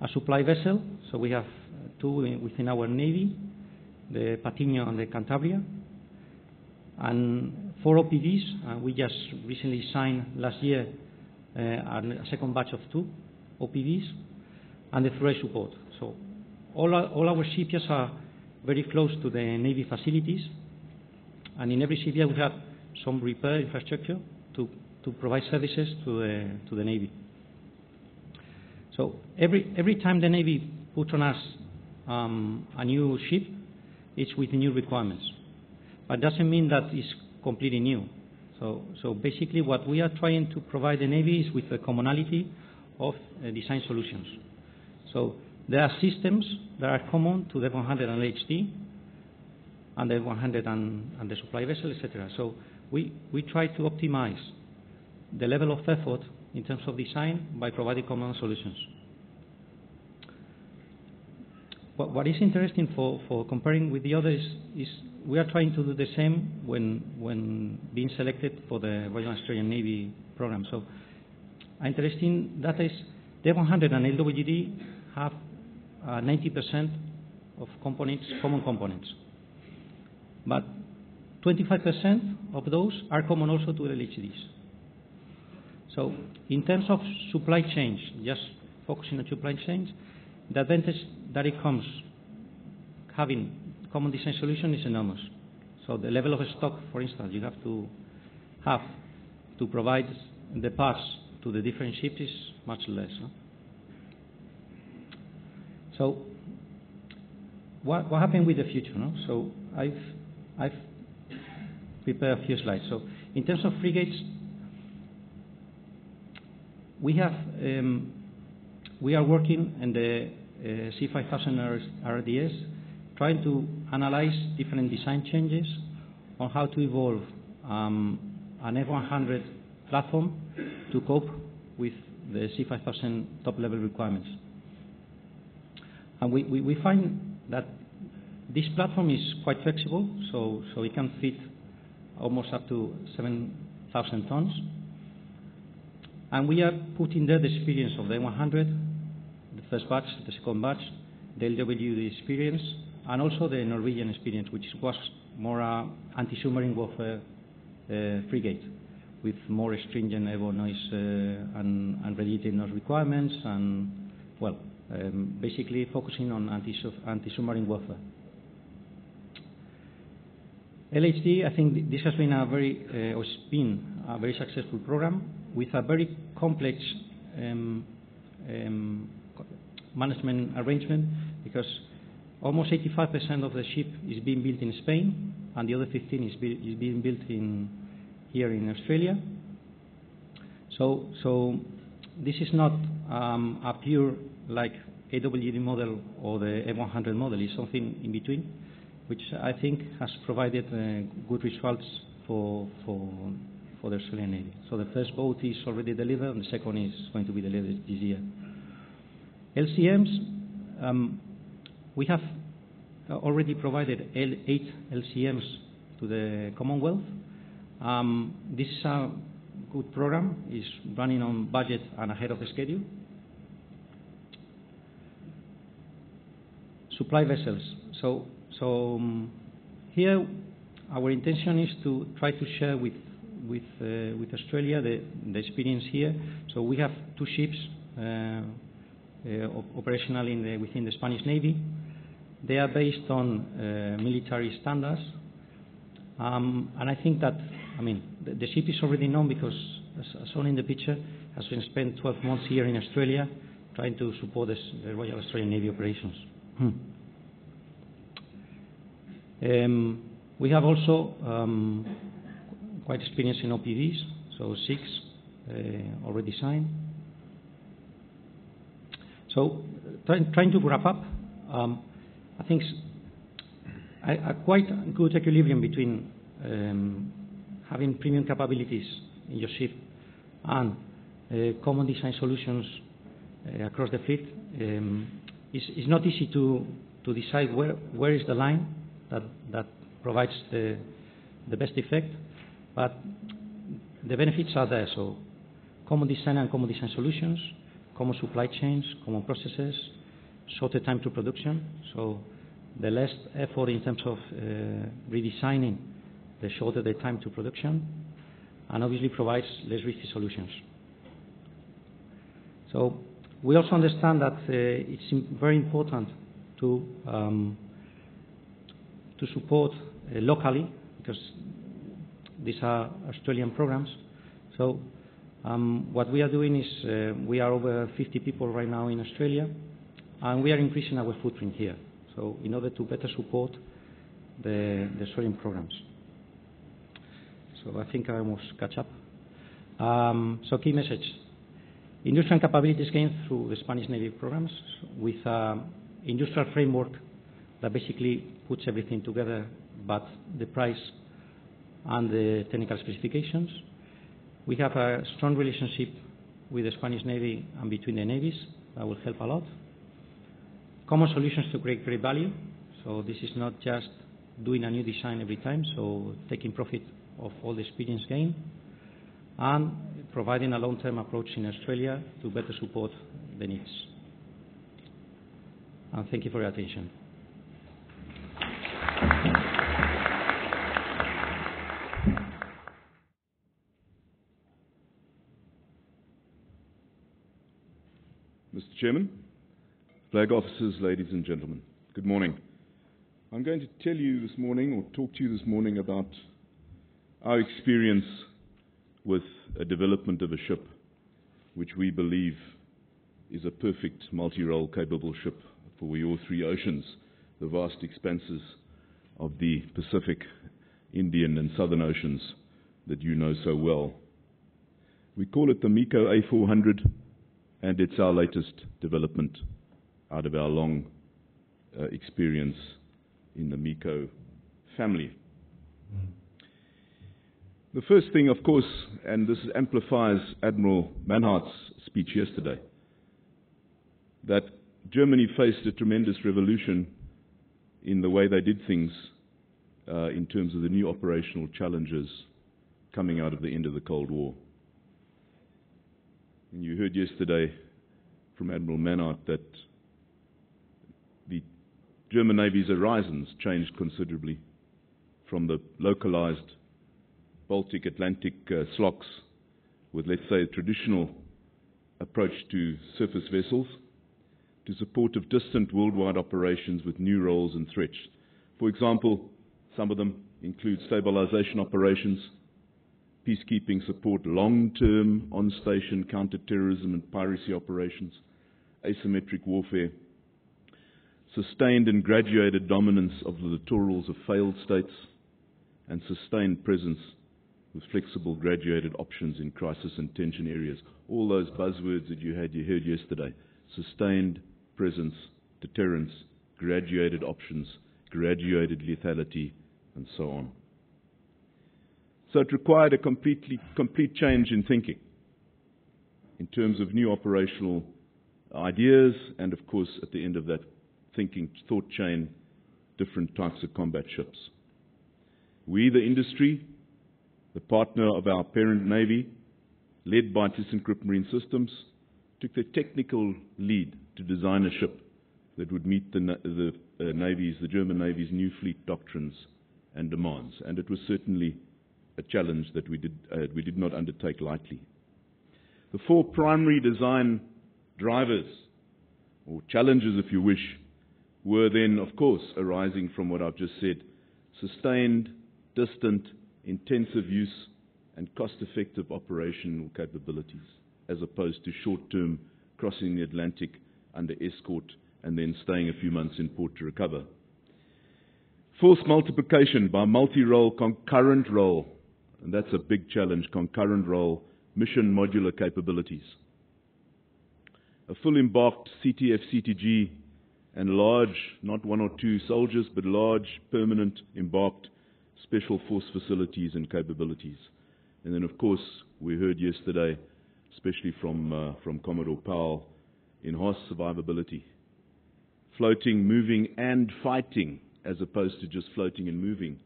A supply vessel, so we have 2 within our Navy, the Patiño and the Cantabria, and 4 OPVs. We just recently signed last year a second batch of 2 OPVs, and the through support. So all our shipyards are very close to the Navy facilities, and in every shipyard we have some repair infrastructure to provide services to the Navy. So every time the Navy puts on us a new ship, it's with new requirements. But doesn't mean that it's completely new. So basically what we are trying to provide the Navy is with the commonality of design solutions. So there are systems that are common to the 100 and LHD, and the 100 and the supply vessel, etc. So we try to optimize the level of effort in terms of design by providing common solutions. What is interesting for comparing with the others is we are trying to do the same when being selected for the Royal Australian Navy program. So interesting data is the 100 and LWD have 90% of components, common components. But 25% of those are common also to LHDs. So in terms of supply chains, just focusing on supply chains, the advantage that it comes having common design solution is enormous. So the level of stock, for instance, you have to provide the parts to the different ships is much less. Huh? So what happened with the future? No? So I've prepared a few slides. So in terms of frigates, we are working in the C5000 RDS, trying to analyze different design changes on how to evolve an F100 platform to cope with the C5000 top-level requirements. And we find that this platform is quite flexible, so it can fit almost up to 7,000 tons. And we are putting there the experience of the 100, the first batch, the second batch, the LWD experience, and also the Norwegian experience, which was more anti-submarine warfare frigate, with more stringent airborne noise and radiated noise requirements, and, well, basically focusing on anti-submarine warfare. LHD, I think this has been a very successful program with a very complex management arrangement, because almost 85% of the ship is being built in Spain, and the other 15 is being built here in Australia. So this is not a pure like AWD model or the F100 model. It's something in between, which I think has provided good results for the Australian Navy. So the first boat is already delivered, and the second is going to be delivered this year. LCMs, we have already provided 8 LCMs to the Commonwealth. This is a good program. It's running on budget and ahead of the schedule. Supply vessels. So here our intention is to try to share with Australia the experience here. So we have 2 ships operational within the Spanish Navy. They are based on military standards, and I think that, I mean, the ship is already known because, as shown in the picture, has been spent 12 months here in Australia trying to support the Royal Australian Navy operations. We have also quite experience in OPVs, so 6 already signed. So trying to wrap up, I think a quite good equilibrium between having premium capabilities in your ship and common design solutions across the fleet is not easy to decide where is the line that provides the best effect, but the benefits are there. So common design and common design solutions, common supply chains, common processes, shorter time to production. So the less effort in terms of redesigning the shorter the time to production, and obviously provides less risky solutions. So we also understand that it's very important to support locally, because these are Australian programs. So what we are doing is we are over 50 people right now in Australia, and we are increasing our footprint here. So in order to better support the Australian programs. So I think I almost catch up. So key message. Industrial capabilities gained through the Spanish Navy programs with industrial framework that basically puts everything together, but the price and the technical specifications. We have a strong relationship with the Spanish Navy and between the navies that will help a lot. Common solutions to create great value. So this is not just doing a new design every time, so taking profit of all the experience gained, and providing a long-term approach in Australia to better support the needs. And thank you for your attention. Mr. Chairman, flag officers, ladies and gentlemen, good morning. I'm going to tell you this morning, or talk to you this morning, about our experience with a development of a ship which we believe is a perfect multi-role capable ship for your three oceans, the vast expanses of the Pacific, Indian and Southern Oceans that you know so well. We call it the MECO A400, and it's our latest development out of our long experience in the MECO family. The first thing, of course, and this amplifies Admiral Manhart's speech yesterday, that Germany faced a tremendous revolution in the way they did things in terms of the new operational challenges coming out of the end of the Cold War. And you heard yesterday from Admiral Manhart that the German Navy's horizons changed considerably from the localized Baltic Atlantic slocks with, let's say, a traditional approach to surface vessels to support of distant worldwide operations with new roles and threats. For example, some of them include stabilization operations, peacekeeping support, long-term on-station counter-terrorism and piracy operations, asymmetric warfare, sustained and graduated dominance of the littorals of failed states, and sustained presence with flexible graduated options in crisis and tension areas. All those buzzwords that you heard yesterday: sustained presence, deterrence, graduated options, graduated lethality, and so on. So it required a complete change in thinking in terms of new operational ideas, and of course, at the end of that thinking thought chain, different types of combat ships. We, the industry, the partner of our parent Navy, led by ThyssenKrupp Marine Systems, took the technical lead to design a ship that would meet the German Navy's new fleet doctrines and demands. And it was certainly a challenge that we did not undertake lightly. The four primary design drivers, or challenges if you wish, were then, of course, arising from what I've just said: sustained, distant, intensive use and cost-effective operational capabilities, as opposed to short-term crossing the Atlantic under escort and then staying a few months in port to recover. Force multiplication by multi-role, concurrent role, and that's a big challenge: concurrent role, mission modular capabilities. A full embarked CTF, CTG, and large, not one or two soldiers, but large, permanent, embarked special force facilities and capabilities. And then, of course, we heard yesterday, especially from Commodore Powell, enhanced survivability. Floating, moving, and fighting, as opposed to just floating and moving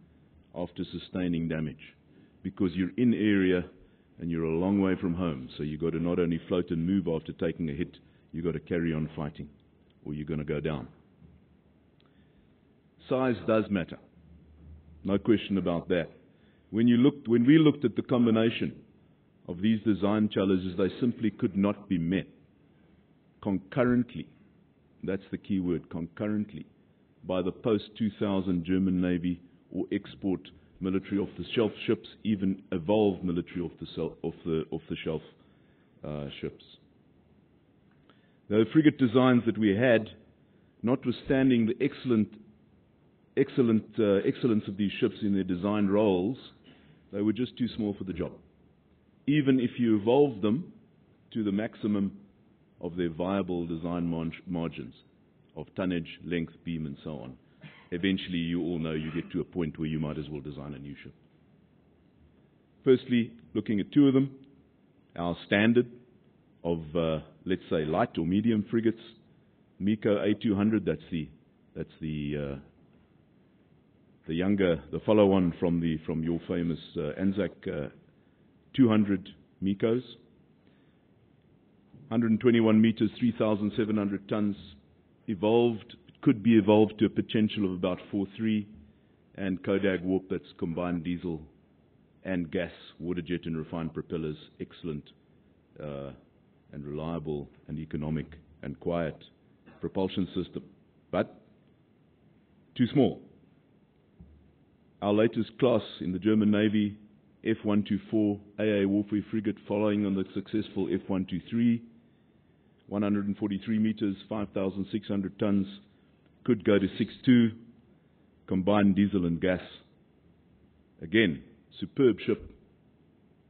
after sustaining damage. Because you're in area and you're a long way from home, so you've got to not only float and move after taking a hit, you've got to carry on fighting, or you're going to go down. Size does matter. No question about that. When we looked at the combination of these design challenges, they simply could not be met concurrently. That's the key word, concurrently, by the post-2000 German Navy or export military off-the-shelf ships, even evolved military off-the-shelf ships. The frigate designs that we had, notwithstanding the excellence of these ships in their design roles, they were just too small for the job. Even if you evolved them to the maximum of their viable design margins of tonnage, length, beam, and so on, eventually you all know you get to a point where you might as well design a new ship. Firstly, looking at two of them, our standard of, let's say, light or medium frigates, MECO A200, that's the follow-on from your famous ANZAC 200 MECOs. 121 meters, 3,700 tons, could be evolved to a potential of about 4.3, and Kodag warp, that's combined diesel and gas, water jet and refined propellers, excellent and reliable and economic and quiet propulsion system, but too small. Our latest class in the German Navy, F124 AA warfare frigate, following on the successful F123, 143 meters, 5,600 tons, could go to 6.2, combined diesel and gas. Again, superb ship,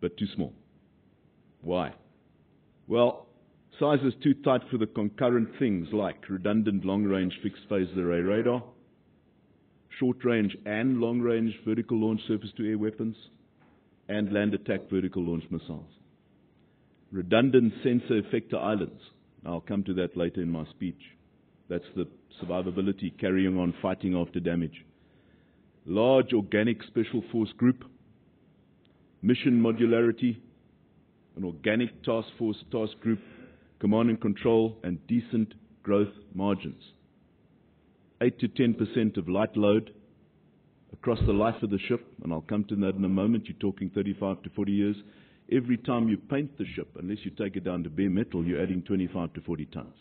but too small. Why? Well, size is too tight for the concurrent things like redundant long-range fixed-phase array radar, short-range and long-range vertical launch surface-to-air weapons, and land attack vertical launch missiles. Redundant sensor effector islands. I'll come to that later in my speech. That's the survivability, carrying on, fighting after damage. Large organic special force group, mission modularity, an organic task force task group, command and control, and decent growth margins. 8 to 10% of light load across the life of the ship, and I'll come to that in a moment. You're talking 35 to 40 years. Every time you paint the ship, unless you take it down to bare metal, you're adding 25 to 40 tons.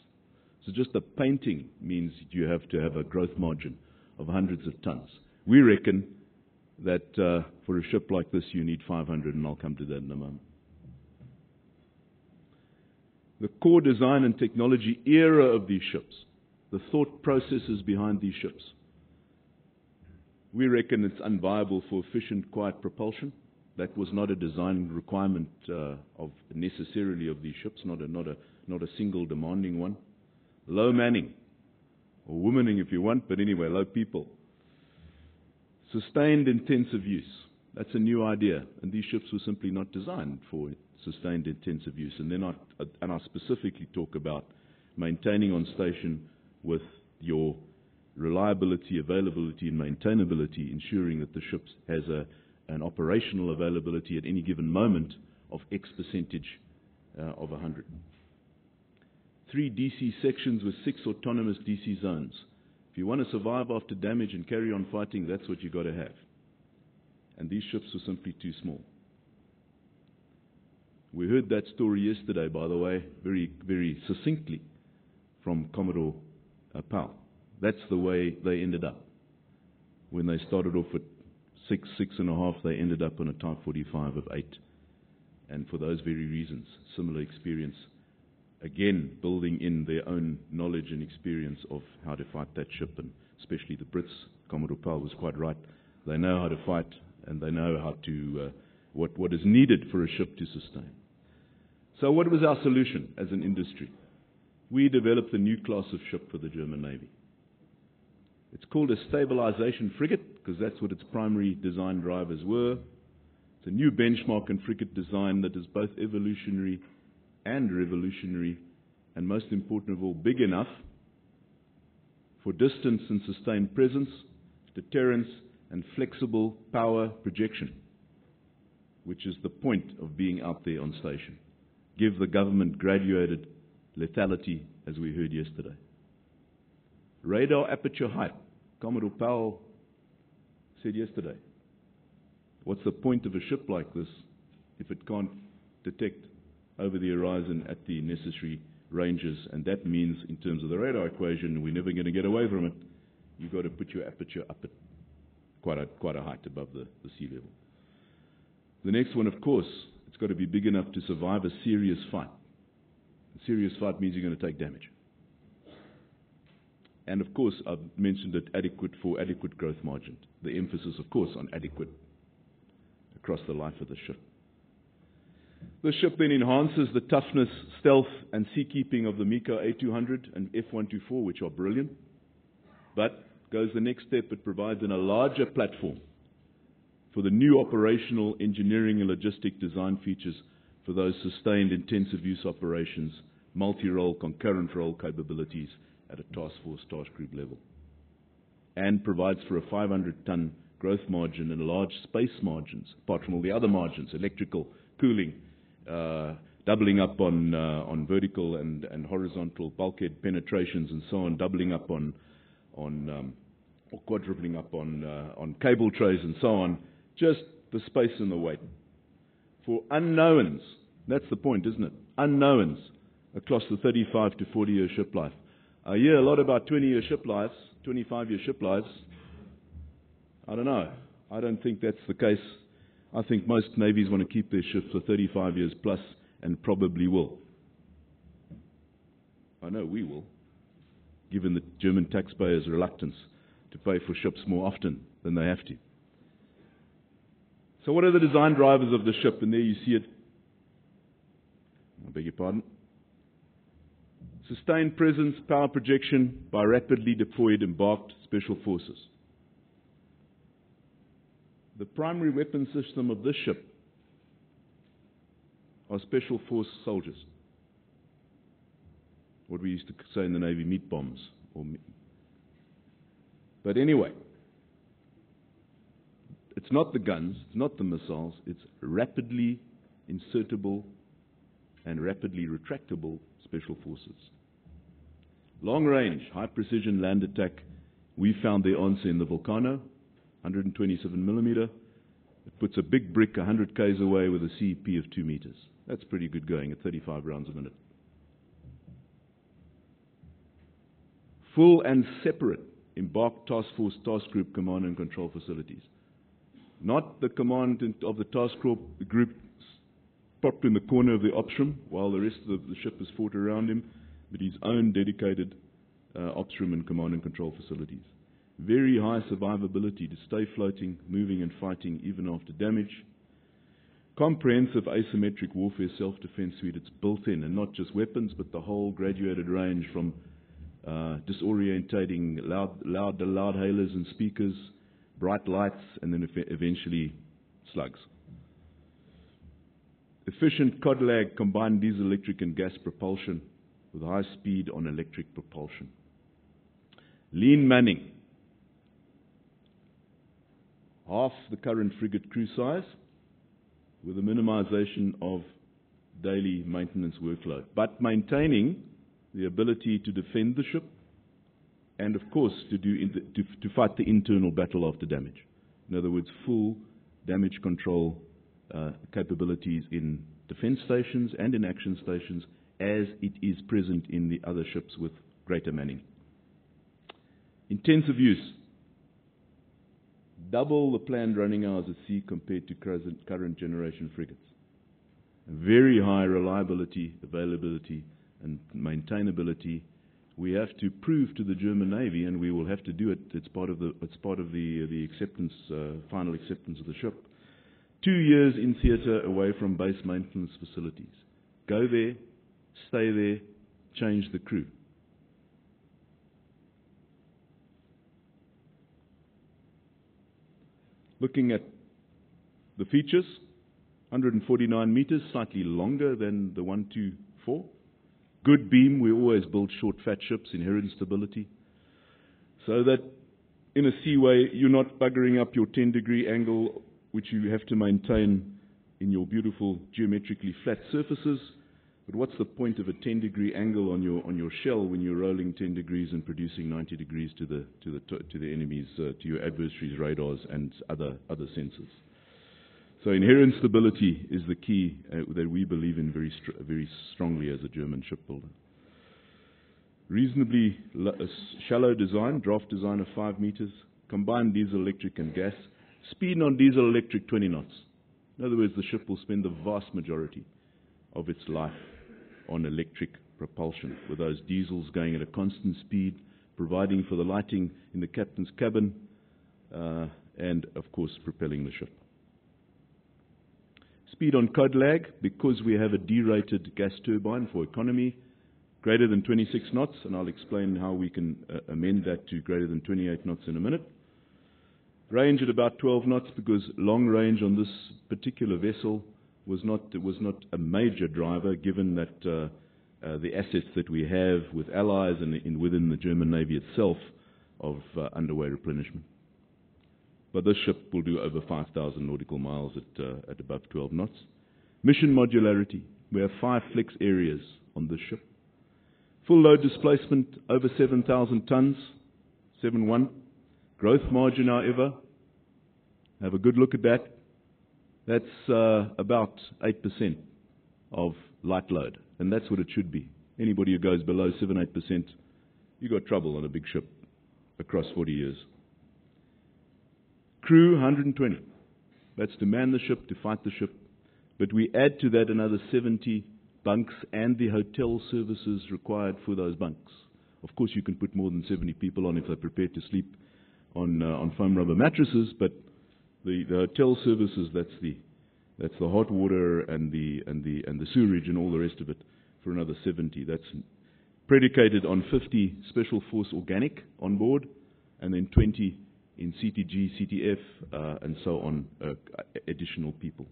So just the painting means you have to have a growth margin of hundreds of tons. We reckon that for a ship like this you need 500, and I'll come to that in a moment. The core design and technology era of these ships, the thought processes behind these ships, we reckon it's unviable for efficient, quiet propulsion. That was not a design requirement necessarily of these ships, not a single demanding one. Low manning, or womaning if you want, but anyway, low people. Sustained intensive use. That's a new idea, and these ships were simply not designed for sustained intensive use. And I specifically talk about maintaining on station with your reliability, availability, and maintainability, ensuring that the ship has an operational availability at any given moment of X percentage of 100. 3 DC sections with 6 autonomous DC zones. If you want to survive after damage and carry on fighting, that's what you've got to have. And these ships were simply too small. We heard that story yesterday, by the way, very, very succinctly from Commodore Powell. That's the way they ended up. When they started off at 6.5, they ended up on a Type 45 of 8. And for those very reasons, similar experience, again, building in their own knowledge and experience of how to fight that ship, and especially the Brits. Commodore Powell was quite right. They know how to fight, and they know how to what is needed for a ship to sustain. So what was our solution as an industry? We developed a new class of ship for the German Navy. It's called a stabilization frigate, because that's what its primary design drivers were. It's a new benchmark in frigate design that is both evolutionary and revolutionary, and most important of all, big enough for distance and sustained presence, deterrence, and flexible power projection, which is the point of being out there on station. Give the government graduated lethality, as we heard yesterday. Radar aperture height. Commodore Powell said yesterday, what's the point of a ship like this if it can't detect over the horizon at the necessary ranges? And that means, in terms of the radar equation, we're never going to get away from it. You've got to put your aperture up at quite a height above the sea level. The next one, of course, it's got to be big enough to survive a serious fight. A serious fight means you're going to take damage. And of course, I've mentioned it, adequate growth margin. The emphasis, of course, on adequate across the life of the ship. The ship then enhances the toughness, stealth, and seakeeping of the MECO A200 and F124, which are brilliant. But goes the next step, it provides a larger platform for the new operational engineering and logistic design features for those sustained intensive use operations, multi-role, concurrent role capabilities at a task force, task group level. And provides for a 500-ton growth margin and large space margins, apart from all the other margins, electrical, cooling, doubling up on vertical and horizontal bulkhead penetrations and so on, doubling up or quadrupling up on cable trays and so on, just the space and the weight. For unknowns, that's the point, isn't it? Unknowns across the 35 to 40-year ship life. I hear a lot about 20-year ship lives, 25-year ship lives. I don't know. I don't think that's the case. I think most navies want to keep their ships for 35 years plus, and probably will. I know we will, given the German taxpayers' reluctance to pay for ships more often than they have to. So what are the design drivers of the ship? And there you see it. I beg your pardon. Sustained presence, power projection by rapidly deployed embarked special forces. The primary weapon system of this ship are special force soldiers. What we used to say in the Navy, meat bombs. But anyway, it's not the guns, it's not the missiles, it's rapidly insertable and rapidly retractable special forces. Long range, high precision land attack, we found their answer in the Volcano, 127 millimeter. It puts a big brick 100 k's away with a CEP of 2 meters. That's pretty good going at 35 rounds a minute. Full and separate embarked task force, task group, command and control facilities. Not the command of the task group popped in the corner of the ops room while the rest of the ship is fought around him, but his own dedicated ops room and command and control facilities. Very high survivability to stay floating, moving and fighting even after damage. Comprehensive asymmetric warfare self-defense suite. It's built in, and not just weapons, but the whole graduated range from disorientating loud hailers and speakers, bright lights, and then eventually slugs. Efficient CODLAG combined diesel, electric and gas propulsion with high speed on electric propulsion. Lean manning. Half the current frigate crew size with a minimization of daily maintenance workload, but maintaining the ability to defend the ship and, of course, to fight the internal battle after damage. In other words, full damage control capabilities in defense stations and in action stations as it is present in the other ships with greater manning. Intensive use. Double the planned running hours at sea compared to current generation frigates. Very high reliability, availability and maintainability. We have to prove to the German Navy, and we will have to do it. It's part of the acceptance, final acceptance of the ship. 2 years in theatre away from base maintenance facilities. Go there, stay there, change the crew. Looking at the features, 149 meters, slightly longer than the 124. Good beam, we always build short, fat ships, inherent stability, so that in a seaway you're not buggering up your 10-degree angle, which you have to maintain in your beautiful geometrically flat surfaces. But what's the point of a 10-degree angle on your shell when you're rolling 10 degrees and producing 90 degrees to the enemy's, to your adversary's radars and other sensors? So inherent stability is the key that we believe in very strongly as a German shipbuilder. Reasonably shallow design, draft design of 5 meters, combined diesel, electric and gas. Speed on diesel electric 20 knots. In other words, the ship will spend the vast majority of its life on electric propulsion, with those diesels going at a constant speed, providing for the lighting in the captain's cabin, and of course propelling the ship. Speed on code lag, because we have a derated gas turbine for economy, greater than 26 knots, and I'll explain how we can amend that to greater than 28 knots in a minute. Range at about 12 knots, because long range on this particular vessel was not a major driver, given that the assets that we have with allies and within the German Navy itself of underway replenishment. But this ship will do over 5,000 nautical miles at above 12 knots. Mission modularity. We have 5 flex areas on this ship. Full load displacement over 7,000 tons, 7.1. Growth margin, however, have a good look at that. That's about 8% of light load, and that's what it should be. Anybody who goes below 7-8%, you got trouble on a big ship across 40 years. Crew, 120. That's to man the ship, to fight the ship. But we add to that another 70 bunks and the hotel services required for those bunks. Of course, you can put more than 70 people on if they're prepared to sleep on foam rubber mattresses, but the hotel services, that's the hot water and the sewerage and all the rest of it for another 70. That's predicated on 50 Special Force Organic on board, and then 20 in CTG, CTF, and so on, additional people.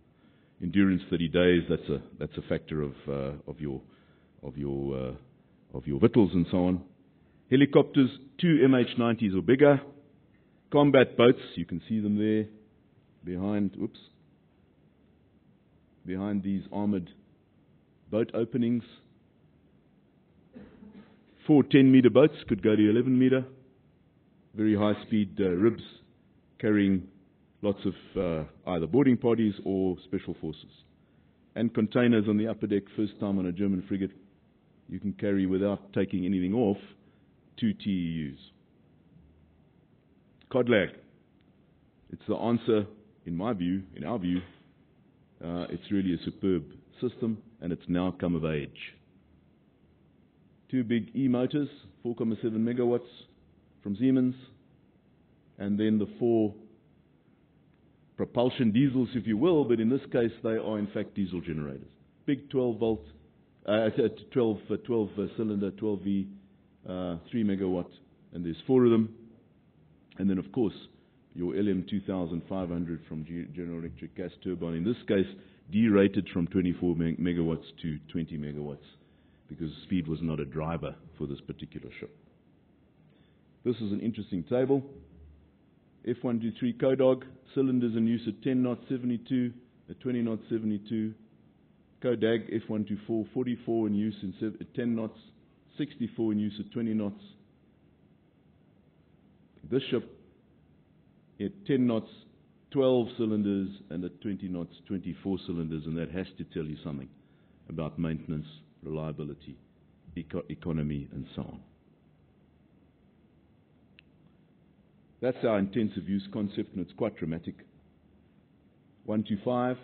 Endurance 30 days. That's a factor of your victuals and so on. Helicopters, 2 MH90s or bigger. Combat boats, you can see them there behind these armored boat openings. 4 10-meter boats could go to 11-meter. Very high-speed ribs carrying lots of either boarding parties or special forces. And containers on the upper deck, first time on a German frigate, you can carry without taking anything off 2 TEUs. Cod lag. It's the answer, in our view. It's really a superb system, and it's now come of age. 2 big E-motors, 4.7 megawatts from Siemens, and then the 4 propulsion diesels, if you will, but in this case they are in fact diesel generators. Big 12 cylinder, 12V, 3 megawatt, and there's 4 of them. And then of course your LM2500 from General Electric gas turbine, in this case derated from 24 megawatts to 20 megawatts, because speed was not a driver for this particular ship. This is an interesting table. F123 CODOG, cylinders in use at 10 knots, 72, at 20 knots, 72. CODAG F124, 44 in use at 10 knots, 64 in use at 20 knots. This ship, at 10 knots, 12 cylinders, and at 20 knots, 24 cylinders, and that has to tell you something about maintenance, reliability, economy, and so on. That's our intensive use concept, and it's quite dramatic. 125,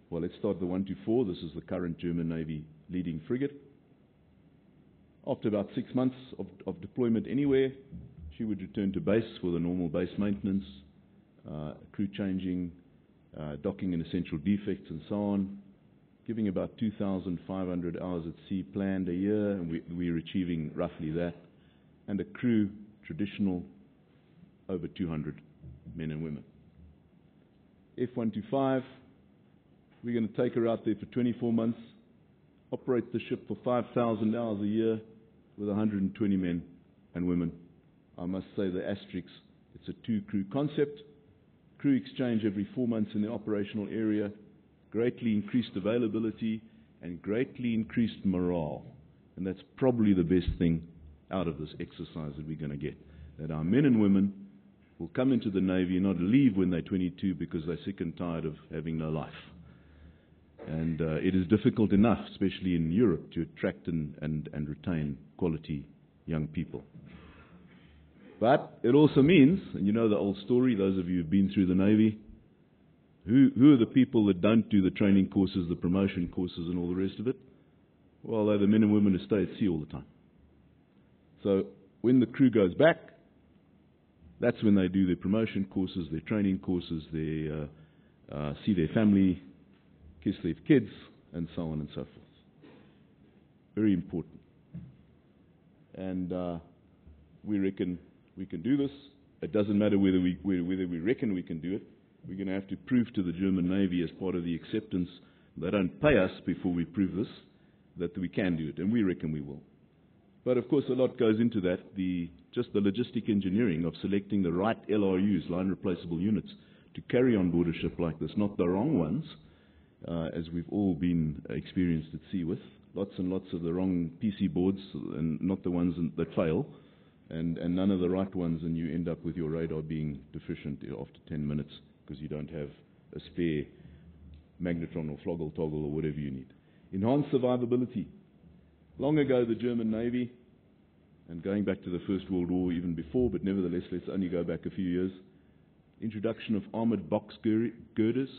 well, let's start with the 124. This is the current German Navy leading frigate. After about 6 months of deployment anywhere, she would return to base for the normal base maintenance, crew changing, docking and essential defects, and so on, giving about 2,500 hours at sea planned a year, and we're achieving roughly that. And a crew, traditional, over 200 men and women. F125, we're going to take her out there for 24 months, operate the ship for 5,000 hours a year with 120 men and women. I must say the asterisk, it's a 2-crew concept. Crew exchange every 4 months in the operational area, greatly increased availability and greatly increased morale. And that's probably the best thing out of this exercise that we're going to get, that our men and women will come into the Navy and not leave when they're 22 because they're sick and tired of having no life. And it is difficult enough, especially in Europe, to attract and retain quality young people. But it also means, and you know the old story, those of you who've been through the Navy, who are the people that don't do the training courses, the promotion courses and all the rest of it? Well, they're the men and women who stay at sea all the time. So when the crew goes back, that's when they do their promotion courses, their training courses, they see their family, kiss their kids, and so on and so forth. Very important. And we reckon we can do this. It doesn't matter whether we reckon we can do it. We're going to have to prove to the German Navy as part of the acceptance. They don't pay us before we prove this, that we can do it, and we reckon we will. But of course a lot goes into that, just the logistic engineering of selecting the right LRUs, line replaceable units, to carry on board a ship like this, not the wrong ones, as we've all been experienced at sea with. Lots and lots of the wrong PC boards, and not the ones that fail, and none of the right ones, and you end up with your radar being deficient after 10 minutes because you don't have a spare magnetron or floggle toggle or whatever you need. Enhanced survivability. Long ago, the German Navy, and going back to the First World War even before, but nevertheless, let's only go back a few years, introduction of armoured box girders.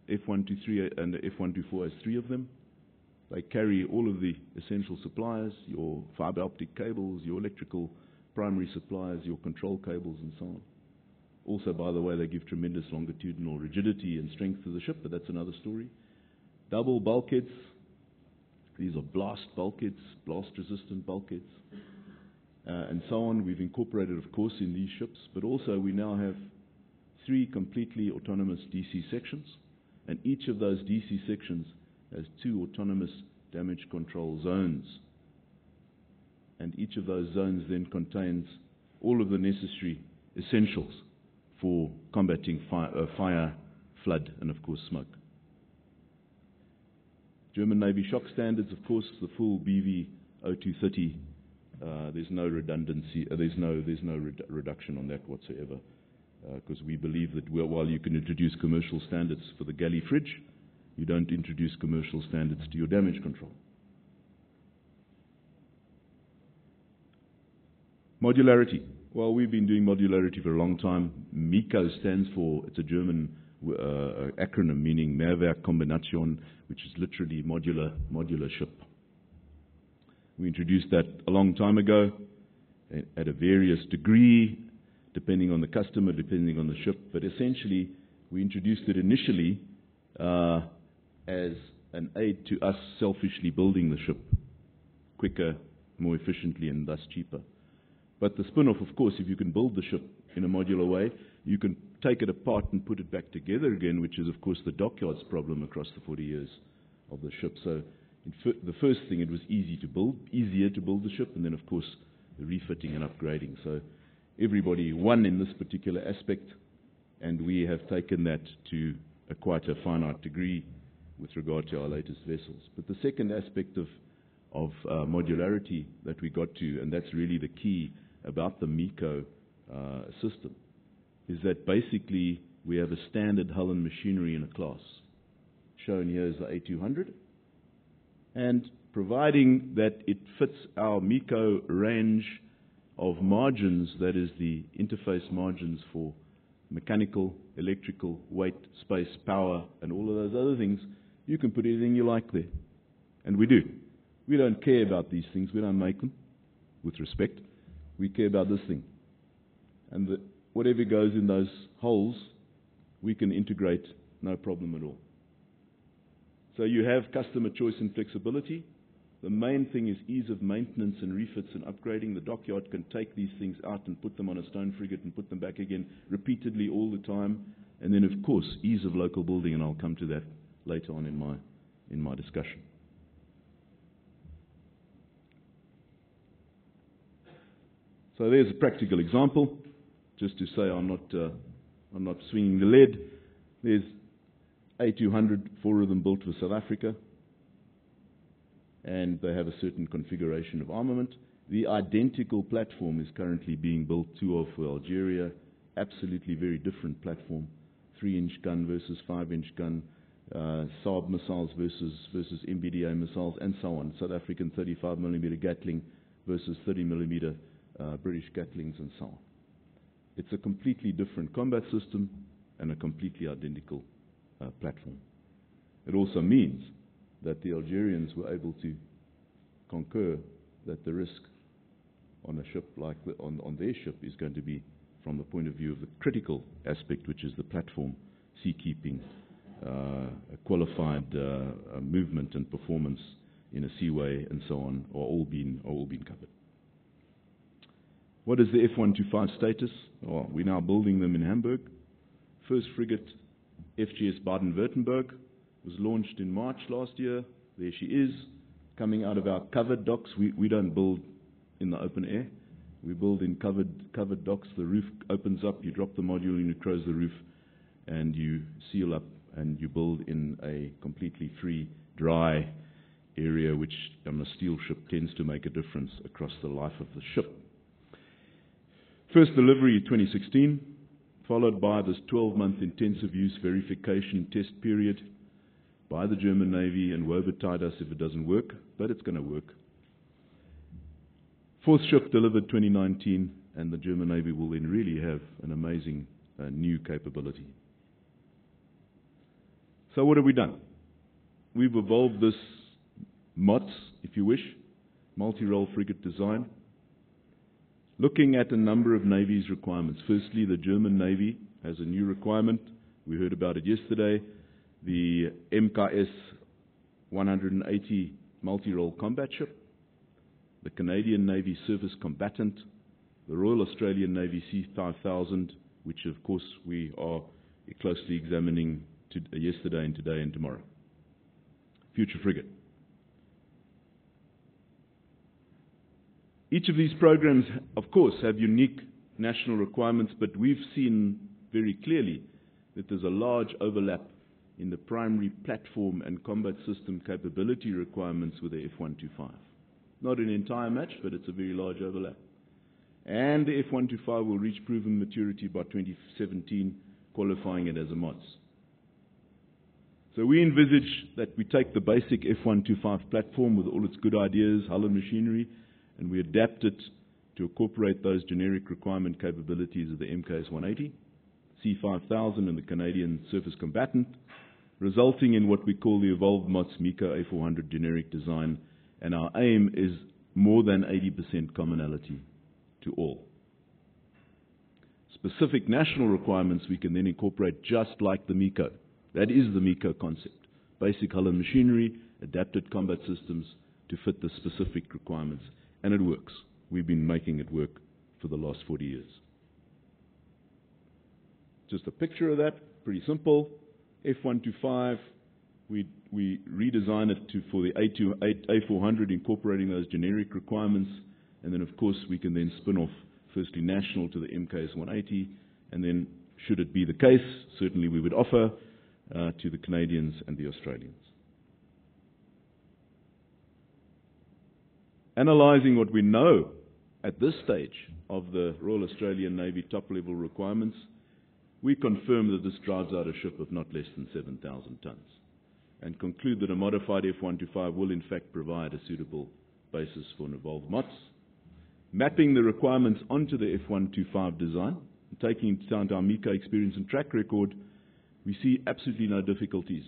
F123 and F124 has 3 of them. They carry all of the essential supplies, your fibre optic cables, your electrical primary supplies, your control cables, and so on. Also, by the way, they give tremendous longitudinal rigidity and strength to the ship, but that's another story. Double bulkheads. These are blast bulkheads, blast-resistant bulkheads, and so on. We've incorporated, of course, in these ships, but also we now have 3 completely autonomous DC sections, and each of those DC sections has 2 autonomous damage control zones. And each of those zones then contains all of the necessary essentials for combating fire, flood, and of course smoke. German Navy shock standards, of course, the full BV 0230. There's no redundancy. There's no reduction on that whatsoever, because we believe that while you can introduce commercial standards for the galley fridge, you don't introduce commercial standards to your damage control. Modularity. Well, we've been doing modularity for a long time. MECO stands for, it's a German acronym meaning Mehrwerk Kombination, which is literally modular ship. We introduced that a long time ago at a various degree, depending on the customer, depending on the ship, but essentially we introduced it initially as an aid to us selfishly building the ship quicker, more efficiently, and thus cheaper. But the spin-off, of course, if you can build the ship in a modular way, you can take it apart and put it back together again, which is, of course, the dockyard's problem across the 40 years of the ship. So the first thing, it was easier to build the ship, and then, of course, the refitting and upgrading. So everybody won in this particular aspect, and we have taken that to quite a finite degree with regard to our latest vessels. But the second aspect of modularity that we got to, and that's really the key about the MECO system, is that basically we have a standard hull and machinery in a class. Shown here is the A200, and providing that it fits our MECO range of margins, that is the interface margins for mechanical, electrical, weight, space, power, and all of those other things, you can put anything you like there. And we do. We don't care about these things. We don't make them, with respect. We care about this thing. And whatever goes in those holes, we can integrate, no problem at all. So you have customer choice and flexibility. The main thing is ease of maintenance and refits and upgrading. The dockyard can take these things out and put them on a stone frigate and put them back again repeatedly all the time. And then, of course, ease of local building, and I'll come to that later on in my discussion. So there's a practical example, just to say I'm not swinging the lead. There's A200, 4 of them built for South Africa, and they have a certain configuration of armament. The identical platform is currently being built, 2 of for Algeria, absolutely very different platform, 3-inch gun versus 5-inch gun, Saab missiles versus MBDA missiles, and so on. South African 35mm Gatling versus 30mm British Gatlings, and so on. It's a completely different combat system and a completely identical platform. It also means that the Algerians were able to concur that the risk on a ship like on their ship is going to be from the point of view of the critical aspect, which is the platform, seakeeping, qualified movement and performance in a seaway, and so on, are all been covered. What is the F125 status? Well, we're now building them in Hamburg. First frigate, FGS Baden-Württemberg, was launched in March last year. There she is, coming out of our covered docks. We don't build in the open air. We build in covered docks. The roof opens up, you drop the module and you close the roof, and you seal up, and you build in a completely free, dry area, which on a steel ship tends to make a difference across the life of the ship. First delivery 2016, followed by this 12-month intensive use verification test period by the German Navy, and woe betide us if it doesn't work, but it's going to work. Fourth ship delivered 2019, and the German Navy will then really have an amazing new capability. So what have we done? We've evolved this MOTS, if you wish, multi-role frigate design, looking at a number of Navy's requirements. Firstly, the German Navy has a new requirement. We heard about it yesterday. The MKS 180 multi-role combat ship, the Canadian Navy surface combatant, the Royal Australian Navy C5000, which of course we are closely examining yesterday and today and tomorrow. Future frigate. Each of these programs, of course, have unique national requirements, but we've seen very clearly that there's a large overlap in the primary platform and combat system capability requirements with the F125. Not an entire match, but it's a very large overlap. And the F125 will reach proven maturity by 2017, qualifying it as a MODS. So we envisage that we take the basic F125 platform with all its good ideas, hull and machinery, and we adapt it to incorporate those generic requirement capabilities of the MKS 180, C5000 and the Canadian Surface Combatant, resulting in what we call the Evolved MOTS MECO A400 generic design, and our aim is more than 80% commonality to all. Specific national requirements we can then incorporate just like the MECO. That is the MECO concept. Basic hull and machinery, adapted combat systems to fit the specific requirements. And it works. We've been making it work for the last 40 years. Just a picture of that, pretty simple. F125, we redesign it for the A400, incorporating those generic requirements. And then, of course, we can then spin off, firstly, national to the MKS 180. And then, should it be the case, certainly we would offer to the Canadians and the Australians. Analysing what we know at this stage of the Royal Australian Navy top-level requirements, we confirm that this drives out a ship of not less than 7,000 tonnes, and conclude that a modified F125 will in fact provide a suitable basis for an evolved MOTS. Mapping the requirements onto the F125 design, and taking into account our MECO experience and track record, we see absolutely no difficulties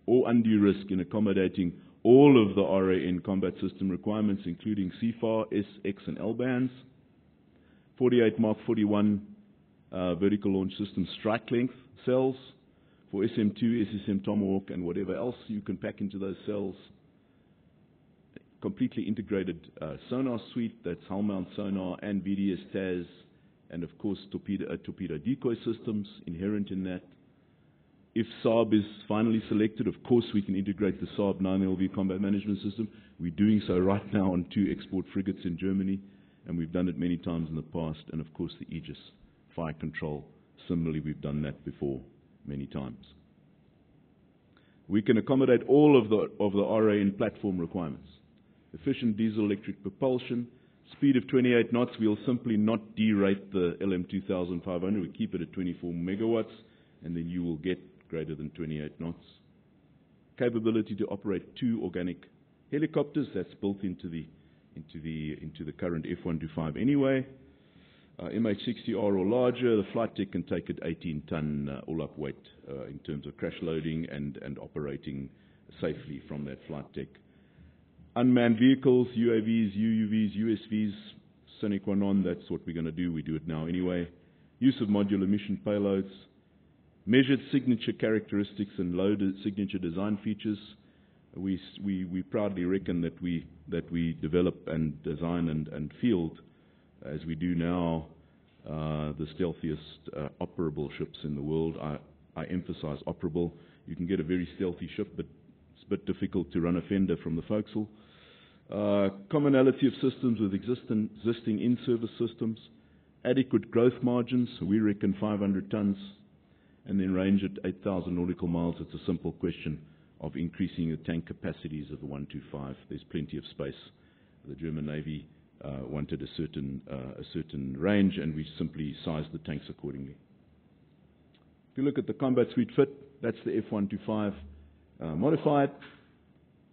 or undue risk in accommodating all of the RAN combat system requirements, including CFAR, S, X, and L bands, 48 Mark 41 vertical launch system strike length cells for SM2, SSM Tomahawk, and whatever else you can pack into those cells. Completely integrated sonar suite, that's hull mount sonar and VDS TAS, and of course torpedo decoy systems inherent in that. If Saab is finally selected, of course we can integrate the Saab 9LV combat management system. We're doing so right now on 2 export frigates in Germany, and we've done it many times in the past. And of course the Aegis fire control, similarly we've done that before many times. We can accommodate all of the RAN platform requirements. Efficient diesel-electric propulsion, Speed of 28 knots, we'll simply not derate the LM2500. We keep it at 24 megawatts, and then you will get greater than 28 knots. Capability to operate 2 organic helicopters. That's built into the current F125 anyway. MH-60R or larger. The flight deck can take it 18-ton all-up weight in terms of crash loading and operating safely from that flight deck. Unmanned vehicles, UAVs, UUVs, USVs, sine qua non, that's what we're going to do. We do it now anyway. Use of modular mission payloads. Measured signature characteristics and loaded signature design features. We proudly reckon that we develop and design and field, as we do now, the stealthiest operable ships in the world. I emphasize operable. You can get a very stealthy ship, but it's a bit difficult to run a fender from the forecastle. Commonality of systems with existing in-service systems. Adequate growth margins. We reckon 500 tons. And then range at 8,000 nautical miles. It's a simple question of increasing the tank capacities of the 125. There's plenty of space. The German Navy wanted a certain range, and we simply sized the tanks accordingly. If you look at the combat suite fit, that's the F125 modified,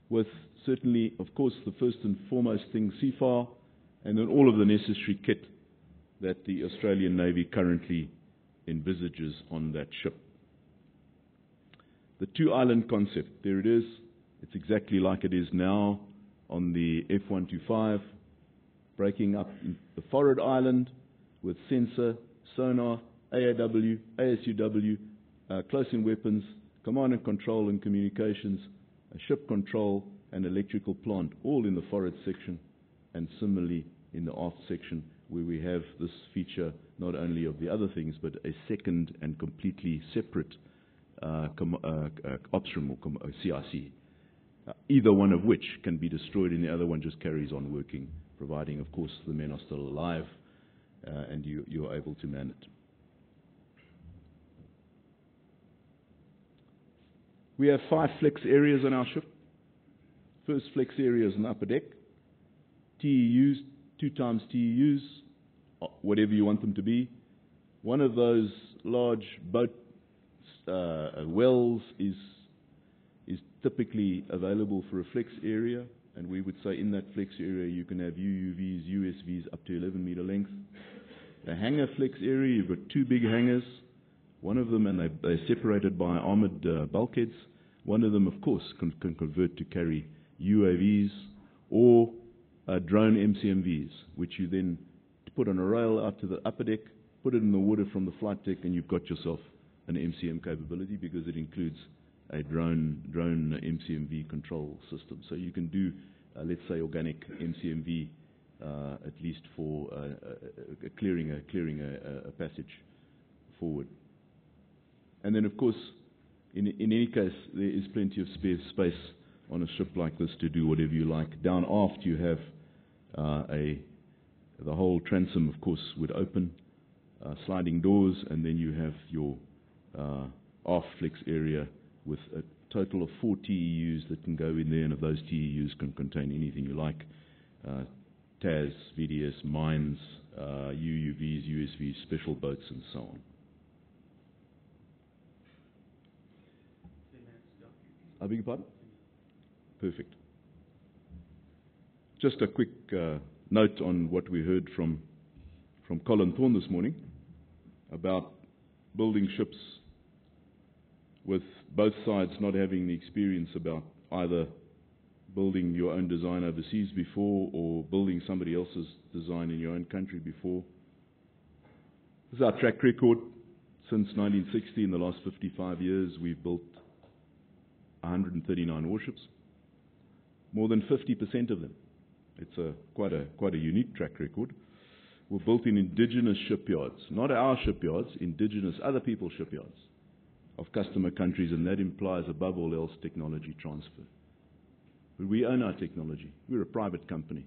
with certainly, of course, the first and foremost thing, CFAR, and then all of the necessary kit that the Australian Navy currently envisages on that ship. The 2-island concept, there it is. It's exactly like it is now on the F125, breaking up the forward island with sensor, sonar, AAW, ASUW, close-in weapons, command and control and communications, a ship control and electrical plant, all in the forward section, and similarly in the aft section, where we have this feature not only of the other things, but a second and completely separate ops room or CIC, either one of which can be destroyed and the other one just carries on working, providing, of course, the men are still alive and you're able to man it. We have 5 flex areas on our ship. First flex area is an upper deck. TEUs, 2 times TEUs, whatever you want them to be. One of those large boat wells is typically available for a flex area, and we would say in that flex area you can have UUVs, USVs up to 11 meter length. The hangar flex area, you've got 2 big hangars. One of them, and they're separated by armored bulkheads. One of them, of course, can convert to carry UAVs or drone MCMVs, which you then put on a rail out to the upper deck, put it in the water from the flight deck, and you've got yourself an MCM capability, because it includes a drone MCMV control system. So you can do, let's say, organic MCMV, at least for clearing a passage forward. And then, of course, in any case, there is plenty of spare space on a ship like this to do whatever you like. Down aft, you have the whole transom, of course, would open, sliding doors, and then you have your aft flex area with a total of 4 TEUs that can go in there, and of those TEUs can contain anything you like. TAS, VDS, mines, UUVs, USVs, special boats, and so on. I beg your pardon? Perfect. Just a quick note on what we heard from Colin Thorne this morning about building ships with both sides not having the experience about either building your own design overseas before or building somebody else's design in your own country before. This is our track record. Since 1960, in the last 55 years, we've built 139 warships. More than 50% of them. It's quite a unique track record. Were built in indigenous shipyards, not our shipyards, indigenous other people's shipyards of customer countries, and that implies above all else technology transfer. But we own our technology. We're a private company,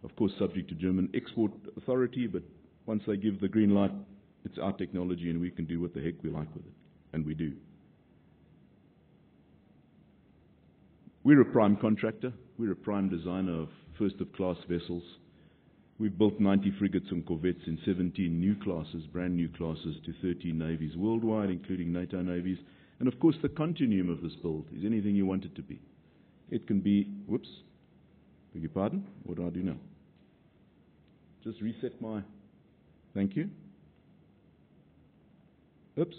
of course subject to German export authority, but once they give the green light, it's our technology and we can do what the heck we like with it, and we do. We're a prime contractor. We're a prime designer of first-of-class vessels. We've built 90 frigates and corvettes in 17 new classes, brand new classes, to 13 navies worldwide, including NATO navies. And of course, the continuum of this build is anything you want it to be. It can be, whoops, beg your pardon, what do I do now? Just reset my, thank you. Oops,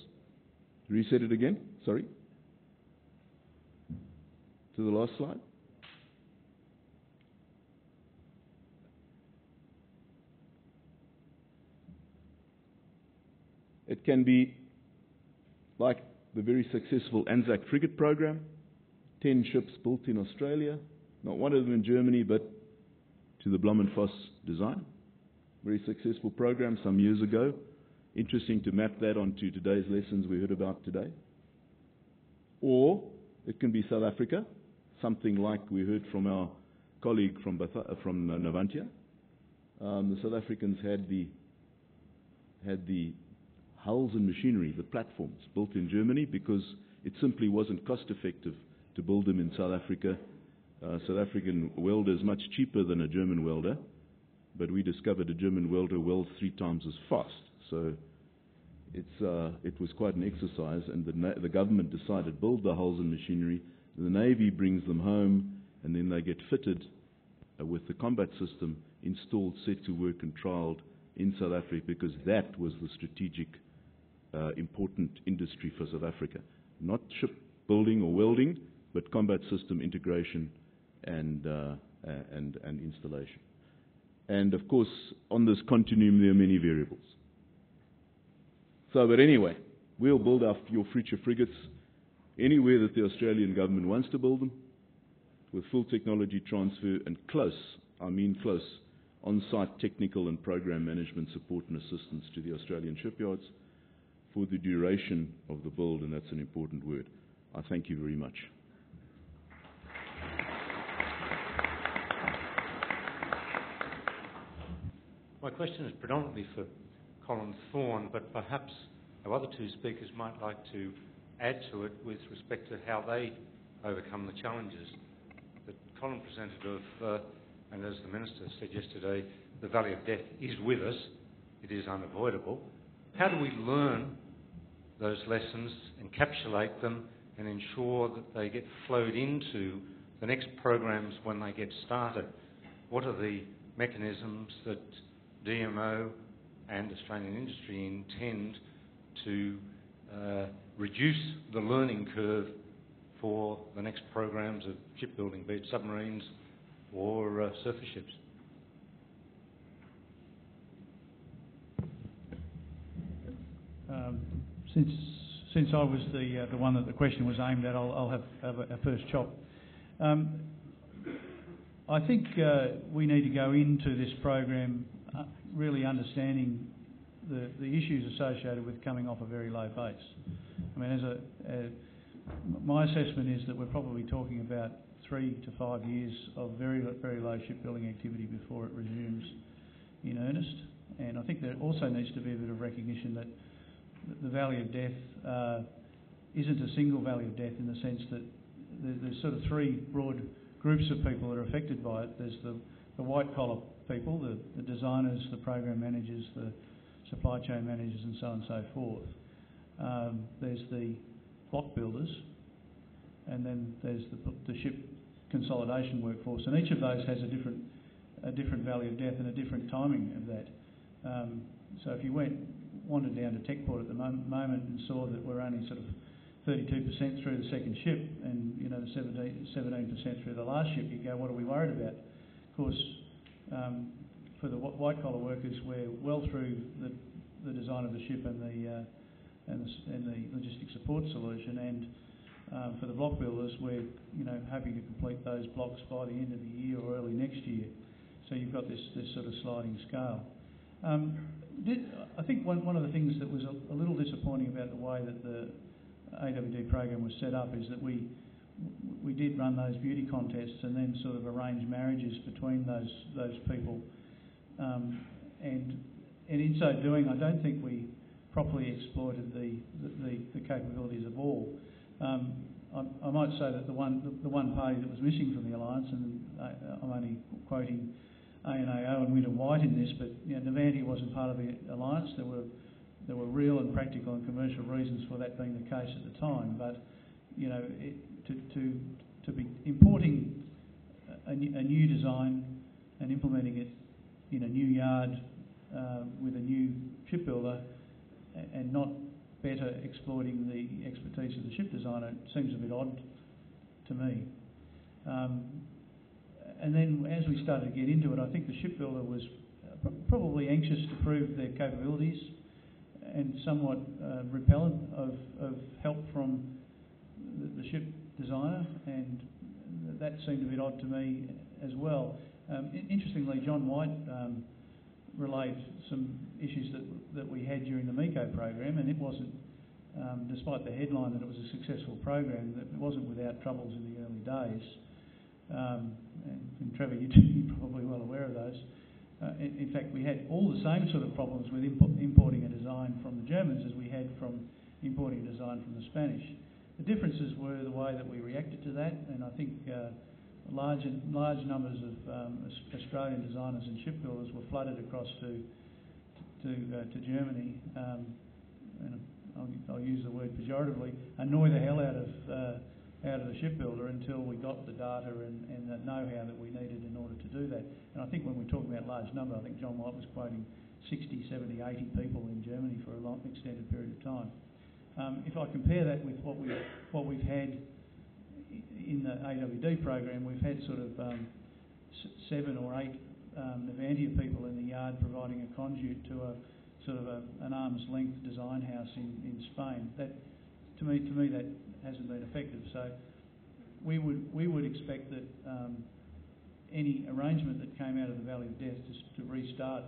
reset it again, sorry. To the last slide. It can be like the very successful ANZAC frigate program, 10 ships built in Australia, not one of them in Germany, but to the Blom and Foss design. Very successful program some years ago. Interesting to map that onto today's lessons we heard about today. Or it can be South Africa, something like we heard from our colleague from Navantia. The South Africans had the hulls and machinery, the platforms, built in Germany because it simply wasn't cost effective to build them in South Africa. South African welder is much cheaper than a German welder, but we discovered a German welder welds 3 times as fast. So it was quite an exercise, and the government decided to build the hulls and machinery. The Navy brings them home, and then they get fitted with the combat system installed, set to work and trialled in South Africa, because that was the strategic important industry for South Africa. Not shipbuilding or welding, but combat system integration and installation. And of course, on this continuum, there are many variables. So, but anyway, we'll build your future frigates anywhere that the Australian government wants to build them, with full technology transfer and close, I mean close, on-site technical and program management support and assistance to the Australian shipyards for the duration of the build, and that's an important word. I thank you very much. My question is predominantly for Colin Thorne, but perhaps our other 2 speakers might like to add to it with respect to how they overcome the challenges that Colin presented of, and as the Minister said yesterday, the valley of death is with us, it is unavoidable. How do we learn those lessons, encapsulate them, and ensure that they get flowed into the next programs when they get started? What are the mechanisms that DMO and Australian industry intend to reduce the learning curve for the next programs of shipbuilding, be it submarines or surface ships? Since I was the one that the question was aimed at, I'll have a first chop. I think we need to go into this program really understanding the issues associated with coming off a very low base. I mean, my assessment is that we're probably talking about 3 to 5 years of very, very low shipbuilding activity before it resumes in earnest. And I think there also needs to be a bit of recognition that the valley of death isn't a single valley of death, in the sense that there's sort of 3 broad groups of people that are affected by it. There's the white-collar people, the designers, the program managers, the supply chain managers, and so on and so forth. There's the block builders, and then there's the ship consolidation workforce, and each of those has a different valley of death and a different timing of that. So if you wandered down to Techport at the moment and saw that we're only sort of 32% through the second ship, and 17% through the last ship, you go, what are we worried about? Of course, for the white-collar workers, we're well through the design of the ship and the logistics support solution, and for the block builders, we're happy to complete those blocks by the end of the year or early next year. So you've got this sort of sliding scale. I think one of the things that was a little disappointing about the way that the AWD program was set up is that we did run those beauty contests and then sort of arrange marriages between those people, and in so doing, I don't think we properly exploited the capabilities of all. I might say that the one party that was missing from the alliance, and I'm only quoting ANAO and Winter White in this, but Navantia wasn't part of the alliance. There were real and practical and commercial reasons for that being the case at the time. But to be importing a new design and implementing it in a new yard with a new shipbuilder and not better exploiting the expertise of the ship designer seems a bit odd to me. And then as we started to get into it, I think the shipbuilder was probably anxious to prove their capabilities and somewhat repellent of help from the ship designer, and that seemed a bit odd to me as well. Interestingly, John White relayed some issues that we had during the MECO program, and it wasn't, despite the headline that it was a successful program, that it wasn't without troubles in the early days. And Trevor, you're probably well aware of those. In fact, we had all the same sort of problems with importing a design from the Germans as we had from importing a design from the Spanish. The differences were the way that we reacted to that, and I think large numbers of Australian designers and shipbuilders were flooded across to Germany, and I'll use the word pejoratively, annoy the hell out of the shipbuilder until we got the data and the know-how that we needed in order to do that. And I think when we're talking about large number, I think John White was quoting 60, 70, 80 people in Germany for a long extended period of time. If I compare that with what we've had in the AWD program, we've had sort of 7 or 8 Navantia people in the yard providing a conduit to a sort of an arm's length design house in Spain. That to me that hasn't been effective. So we would expect that any arrangement that came out of the Valley of Death to restart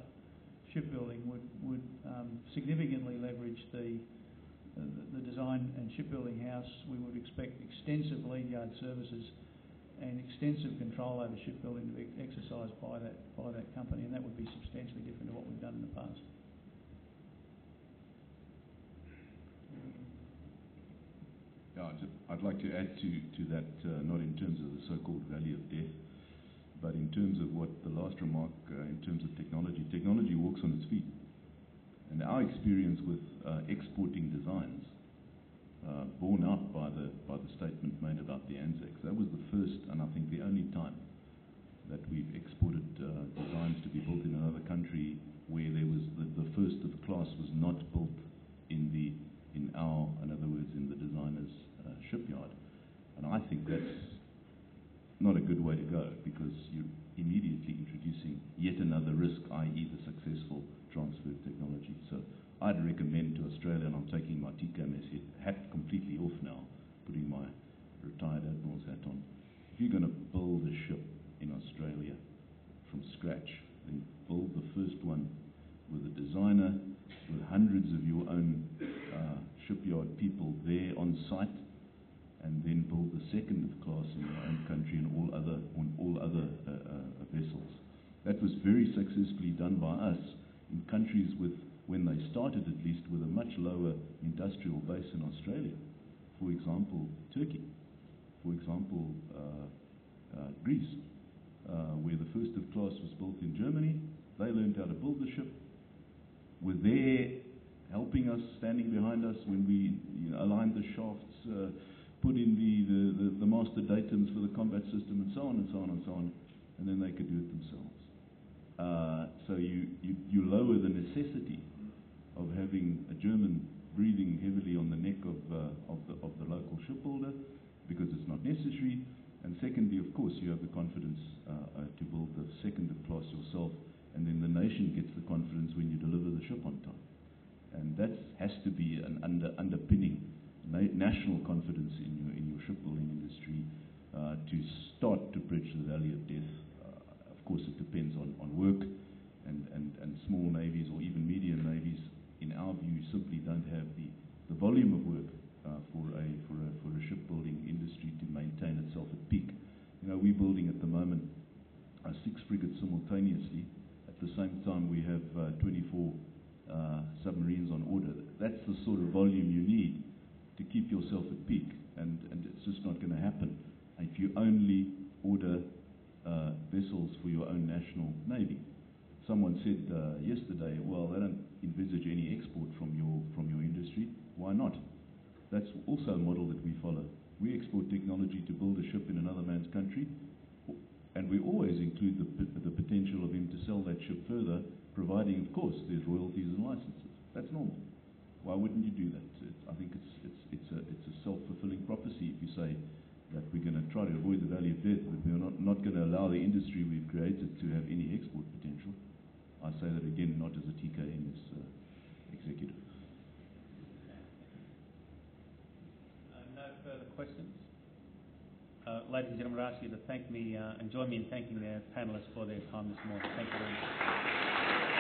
shipbuilding would significantly leverage the design and shipbuilding house. We would expect extensive lead yard services and extensive control over shipbuilding to be exercised by that company, and that would be substantially different to what we've done in the past. Yeah, I'd like to add to that, not in terms of the so-called Valley of Death, but in terms of what the last remark, in terms of technology. Technology walks on its feet. And our experience with exporting designs, borne out by the statement made about the ANZAC, that was the first and I think the only time that we've exported designs to be built in another country where there was the first of the class was not built in other words, in the designer's shipyard. And I think that's not a good way to go, because you're immediately introducing yet another risk, i.e. the successful transfer of technology. So I'd recommend to Australia, and I'm taking my TCAMS hat completely off now, putting my retired admiral's hat on. If you're going to build a ship in Australia from scratch, then build the first one with a designer, with hundreds of your own shipyard people there on site, and then build the second of class in your own country and all other vessels. That was very successfully done by us in countries with, when they started at least, with a much lower industrial base in Australia. For example, Turkey. For example, Greece, where the first of class was built in Germany. They learned how to build the ship, were there helping us, standing behind us when we aligned the shafts, put in the master datums for the combat system, and so on and so on and so on, and then they could do it themselves. So you lower the necessity of having a German breathing heavily on the neck of the local shipbuilder, because it's not necessary. And secondly, of course, you have the confidence to build the second of class yourself, and then the nation gets the confidence when you deliver the ship on time. And that has to be an underpinning national confidence in your shipbuilding industry to start to bridge the Valley of Death. Of course, it depends on work, and small navies or even medium navies, in our view, simply don't have the volume of work for a shipbuilding industry to maintain itself at peak. We're building at the moment 6 frigates simultaneously. At the same time, we have 24 submarines on order. That's the sort of volume you need to keep yourself at peak, and it's just not going to happen if you only order vessels for your own national navy. Someone said yesterday, well, they don't envisage any export from your industry. Why not? That's also a model that we follow. We export technology to build a ship in another man's country, and we always include the potential of him to sell that ship further, providing, of course, there's royalties and licenses. That's normal. Why wouldn't you do that? I think it's a self-fulfilling prophecy if you say that we're going to try to avoid the valley of death, but we're not going to allow the industry we've created to have any export potential. I say that again, not as a TKN's executive. No further questions. Ladies and gentlemen, I ask you to thank me and join me in thanking the panellists for their time this morning. Thank you very much.